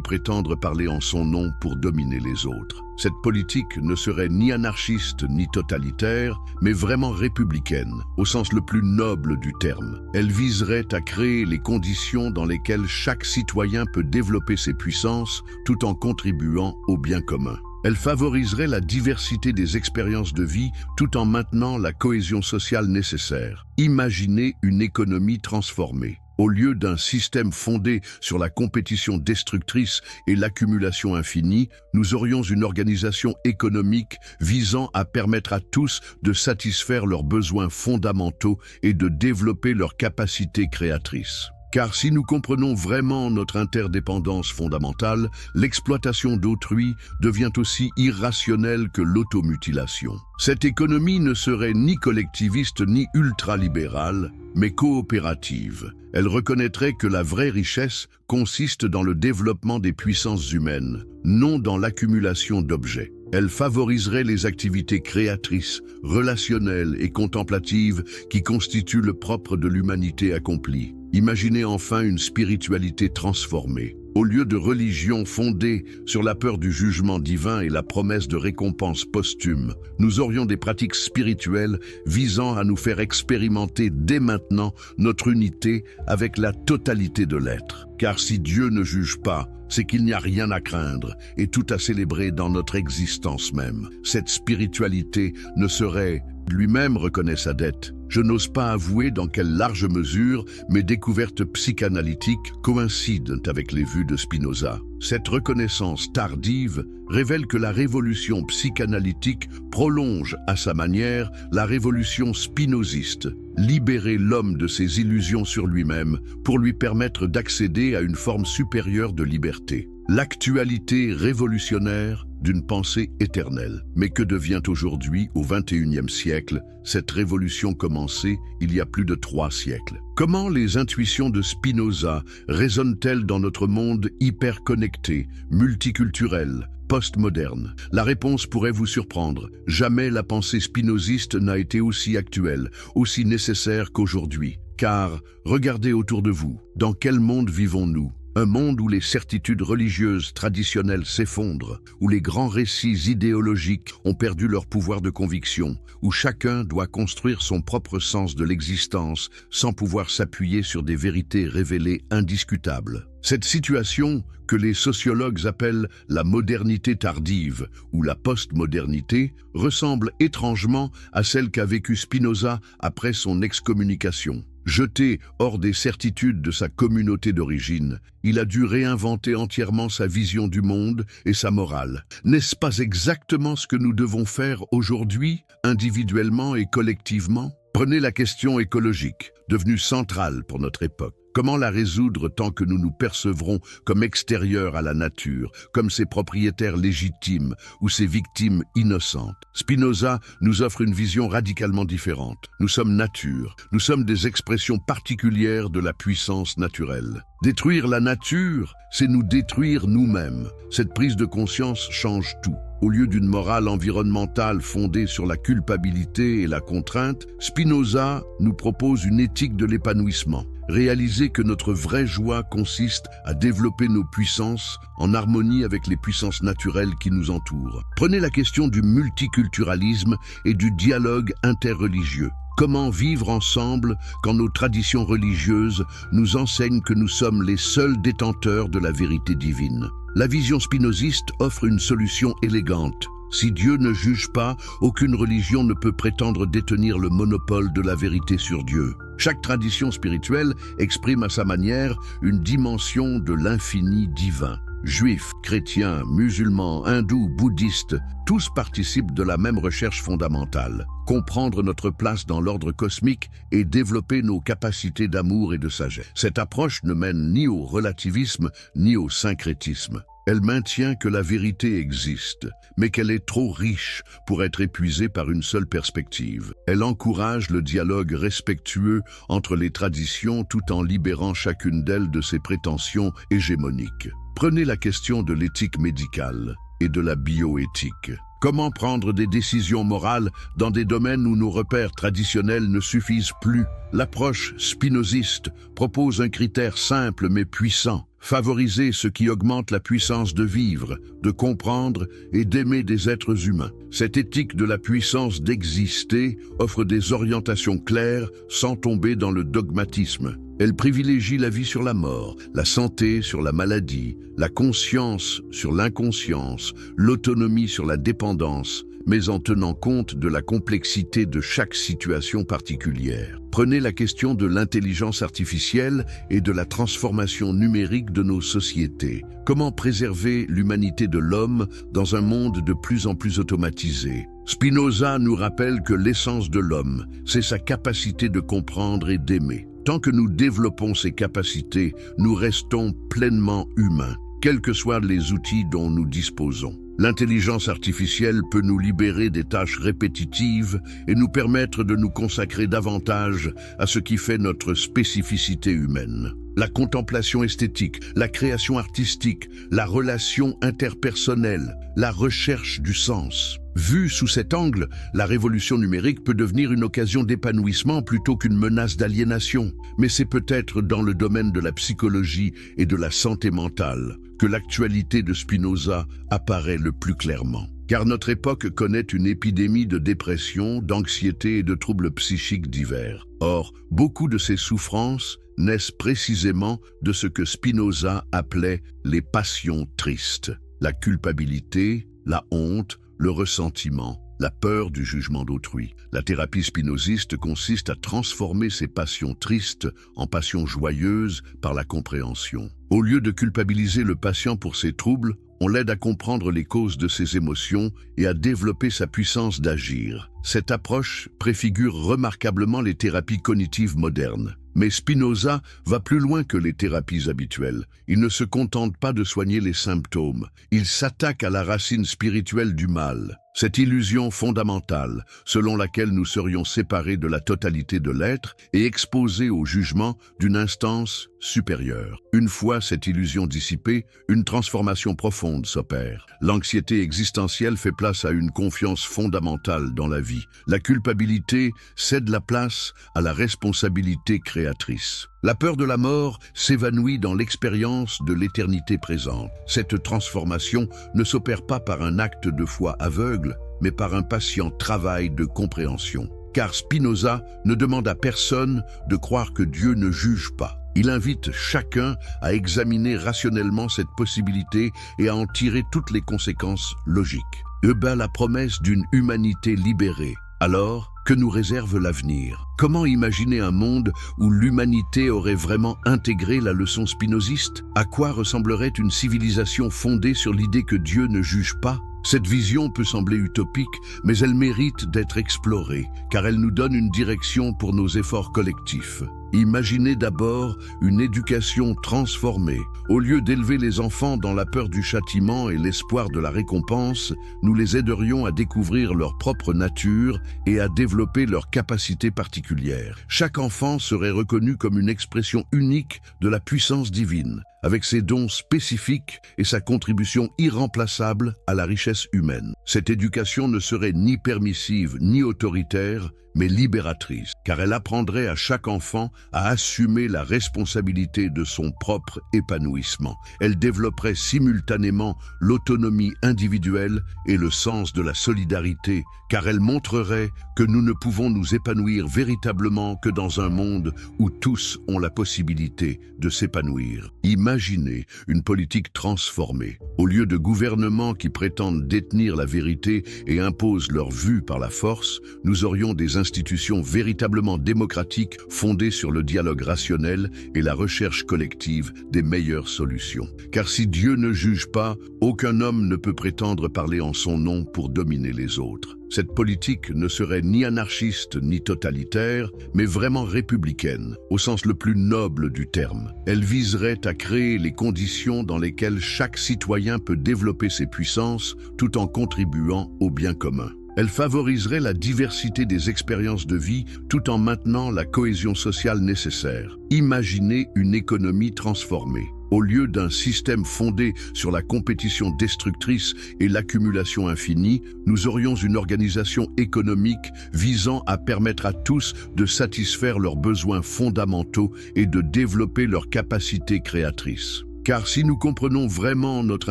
prétendre parler en son nom pour dominer les autres. Cette politique ne serait ni anarchiste ni totalitaire, mais vraiment républicaine, au sens le plus noble du terme. Elle viserait à créer les conditions dans lesquelles chaque citoyen peut développer ses puissances tout en contribuant au bien commun. Elle favoriserait la diversité des expériences de vie tout en maintenant la cohésion sociale nécessaire. Imaginez une économie transformée. Au lieu d'un système fondé sur la compétition destructrice et l'accumulation infinie, nous aurions une organisation économique visant à permettre à tous de satisfaire leurs besoins fondamentaux et de développer leurs capacités créatrices. Car si nous comprenons vraiment notre interdépendance fondamentale, l'exploitation d'autrui devient aussi irrationnelle que l'automutilation. Cette économie ne serait ni collectiviste ni ultralibérale, mais coopérative. Elle reconnaîtrait que la vraie richesse consiste dans le développement des puissances humaines, non dans l'accumulation d'objets. Elle favoriserait les activités créatrices, relationnelles et contemplatives qui constituent le propre de l'humanité accomplie. Imaginez enfin une spiritualité transformée. Au lieu de religion fondée sur la peur du jugement divin et la promesse de récompense posthume, nous aurions des pratiques spirituelles visant à nous faire expérimenter dès maintenant notre unité avec la totalité de l'être. Car si Dieu ne juge pas, c'est qu'il n'y a rien à craindre et tout à célébrer dans notre existence même. Cette spiritualité ne serait, lui-même reconnaît sa dette. Je n'ose pas avouer dans quelle large mesure mes découvertes psychanalytiques coïncident avec les vues de Spinoza. Cette reconnaissance tardive révèle que la révolution psychanalytique prolonge à sa manière la révolution spinoziste, libérer l'homme de ses illusions sur lui-même pour lui permettre d'accéder à une forme supérieure de liberté. L'actualité révolutionnaire d'une pensée éternelle. Mais que devient aujourd'hui, au XXIe siècle, cette révolution commencée il y a plus de 3 siècles? Comment les intuitions de Spinoza résonnent-elles dans notre monde hyper-connecté, multiculturel, postmoderne? La réponse pourrait vous surprendre. Jamais la pensée spinoziste n'a été aussi actuelle, aussi nécessaire qu'aujourd'hui. Car, regardez autour de vous, dans quel monde vivons-nous? Un monde où les certitudes religieuses traditionnelles s'effondrent, où les grands récits idéologiques ont perdu leur pouvoir de conviction, où chacun doit construire son propre sens de l'existence sans pouvoir s'appuyer sur des vérités révélées indiscutables. Cette situation, que les sociologues appellent la modernité tardive ou la postmodernité, ressemble étrangement à celle qu'a vécue Spinoza après son excommunication. Jeté hors des certitudes de sa communauté d'origine, il a dû réinventer entièrement sa vision du monde et sa morale. N'est-ce pas exactement ce que nous devons faire aujourd'hui, individuellement et collectivement? Prenez la question écologique, devenue centrale pour notre époque. Comment la résoudre tant que nous nous percevrons comme extérieurs à la nature, comme ses propriétaires légitimes ou ses victimes innocentes? Spinoza nous offre une vision radicalement différente. Nous sommes nature, nous sommes des expressions particulières de la puissance naturelle. Détruire la nature, c'est nous détruire nous-mêmes. Cette prise de conscience change tout. Au lieu d'une morale environnementale fondée sur la culpabilité et la contrainte, Spinoza nous propose une éthique de l'épanouissement. Réaliser que notre vraie joie consiste à développer nos puissances en harmonie avec les puissances naturelles qui nous entourent. Prenez la question du multiculturalisme et du dialogue interreligieux. Comment vivre ensemble quand nos traditions religieuses nous enseignent que nous sommes les seuls détenteurs de la vérité divine? La vision spinoziste offre une solution élégante. Si Dieu ne juge pas, aucune religion ne peut prétendre détenir le monopole de la vérité sur Dieu. Chaque tradition spirituelle exprime à sa manière une dimension de l'infini divin. Juifs, chrétiens, musulmans, hindous, bouddhistes, tous participent de la même recherche fondamentale. Comprendre notre place dans l'ordre cosmique et développer nos capacités d'amour et de sagesse. Cette approche ne mène ni au relativisme ni au syncrétisme. Elle maintient que la vérité existe, mais qu'elle est trop riche pour être épuisée par une seule perspective. Elle encourage le dialogue respectueux entre les traditions tout en libérant chacune d'elles de ses prétentions hégémoniques. Prenez la question de l'éthique médicale et de la bioéthique. Comment prendre des décisions morales dans des domaines où nos repères traditionnels ne suffisent plus? L'approche spinoziste propose un critère simple mais puissant. Favoriser ce qui augmente la puissance de vivre, de comprendre et d'aimer des êtres humains. Cette éthique de la puissance d'exister offre des orientations claires sans tomber dans le dogmatisme. Elle privilégie la vie sur la mort, la santé sur la maladie, la conscience sur l'inconscience, l'autonomie sur la dépendance, mais en tenant compte de la complexité de chaque situation particulière. Prenez la question de l'intelligence artificielle et de la transformation numérique de nos sociétés. Comment préserver l'humanité de l'homme dans un monde de plus en plus automatisé? Spinoza nous rappelle que l'essence de l'homme, c'est sa capacité de comprendre et d'aimer. Tant que nous développons ces capacités, nous restons pleinement humains, quels que soient les outils dont nous disposons. L'intelligence artificielle peut nous libérer des tâches répétitives et nous permettre de nous consacrer davantage à ce qui fait notre spécificité humaine. La contemplation esthétique, la création artistique, la relation interpersonnelle, la recherche du sens. Vue sous cet angle, la révolution numérique peut devenir une occasion d'épanouissement plutôt qu'une menace d'aliénation. Mais c'est peut-être dans le domaine de la psychologie et de la santé mentale que l'actualité de Spinoza apparaît le plus clairement. Car notre époque connaît une épidémie de dépression, d'anxiété et de troubles psychiques divers. Or, beaucoup de ces souffrances naissent précisément de ce que Spinoza appelait les passions tristes. La culpabilité, la honte, le ressentiment, la peur du jugement d'autrui. La thérapie spinoziste consiste à transformer ces passions tristes en passions joyeuses par la compréhension. Au lieu de culpabiliser le patient pour ses troubles, on l'aide à comprendre les causes de ses émotions et à développer sa puissance d'agir. Cette approche préfigure remarquablement les thérapies cognitives modernes. Mais Spinoza va plus loin que les thérapies habituelles. Il ne se contente pas de soigner les symptômes. Il s'attaque à la racine spirituelle du mal. Cette illusion fondamentale, selon laquelle nous serions séparés de la totalité de l'être et exposés au jugement d'une instance supérieure. Une fois cette illusion dissipée, une transformation profonde s'opère. L'anxiété existentielle fait place à une confiance fondamentale dans la vie. La culpabilité cède la place à la responsabilité créatrice. La peur de la mort s'évanouit dans l'expérience de l'éternité présente. Cette transformation ne s'opère pas par un acte de foi aveugle, mais par un patient travail de compréhension. Car Spinoza ne demande à personne de croire que Dieu ne juge pas. Il invite chacun à examiner rationnellement cette possibilité et à en tirer toutes les conséquences logiques. La promesse d'une humanité libérée. Alors, Que nous réserve l'avenir? Comment imaginer un monde où l'humanité aurait vraiment intégré la leçon spinoziste? À quoi ressemblerait une civilisation fondée sur l'idée que Dieu ne juge pas? Cette vision peut sembler utopique, mais elle mérite d'être explorée, car elle nous donne une direction pour nos efforts collectifs. Imaginez d'abord une éducation transformée. Au lieu d'élever les enfants dans la peur du châtiment et l'espoir de la récompense, nous les aiderions à découvrir leur propre nature et à développer leurs capacités particulières. Chaque enfant serait reconnu comme une expression unique de la puissance divine, avec ses dons spécifiques et sa contribution irremplaçable à la richesse humaine. Cette éducation ne serait ni permissive ni autoritaire, mais libératrice, car elle apprendrait à chaque enfant à assumer la responsabilité de son propre épanouissement. Elle développerait simultanément l'autonomie individuelle et le sens de la solidarité, car elle montrerait que nous ne pouvons nous épanouir véritablement que dans un monde où tous ont la possibilité de s'épanouir. Imaginez une politique transformée. Au lieu de gouvernements qui prétendent détenir la vérité et imposent leur vue par la force, nous aurions des institutions véritablement démocratiques fondées sur le dialogue rationnel et la recherche collective des meilleures solutions. Car si Dieu ne juge pas, aucun homme ne peut prétendre parler en son nom pour dominer les autres. Cette politique ne serait ni anarchiste ni totalitaire, mais vraiment républicaine, au sens le plus noble du terme. Elle viserait à créer les conditions dans lesquelles chaque citoyen peut développer ses puissances tout en contribuant au bien commun. Elle favoriserait la diversité des expériences de vie tout en maintenant la cohésion sociale nécessaire. Imaginez une économie transformée. Au lieu d'un système fondé sur la compétition destructrice et l'accumulation infinie, nous aurions une organisation économique visant à permettre à tous de satisfaire leurs besoins fondamentaux et de développer leurs capacités créatrices. Car si nous comprenons vraiment notre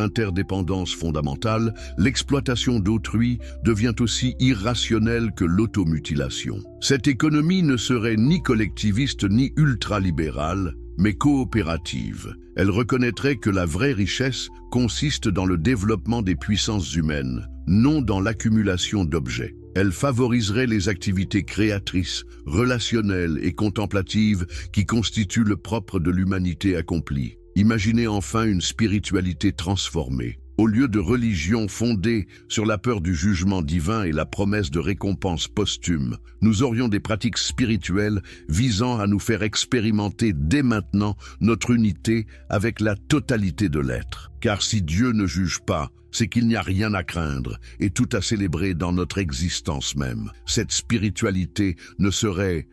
interdépendance fondamentale, l'exploitation d'autrui devient aussi irrationnelle que l'automutilation. Cette économie ne serait ni collectiviste ni ultralibérale, mais coopérative. Elle reconnaîtrait que la vraie richesse consiste dans le développement des puissances humaines, non dans l'accumulation d'objets. Elle favoriserait les activités créatrices, relationnelles et contemplatives qui constituent le propre de l'humanité accomplie. Imaginez enfin une spiritualité transformée. Au lieu de religion fondée sur la peur du jugement divin et la promesse de récompense posthume, nous aurions des pratiques spirituelles visant à nous faire expérimenter dès maintenant notre unité avec la totalité de l'être. Car si Dieu ne juge pas, c'est qu'il n'y a rien à craindre et tout à célébrer dans notre existence même. Cette spiritualité ne serait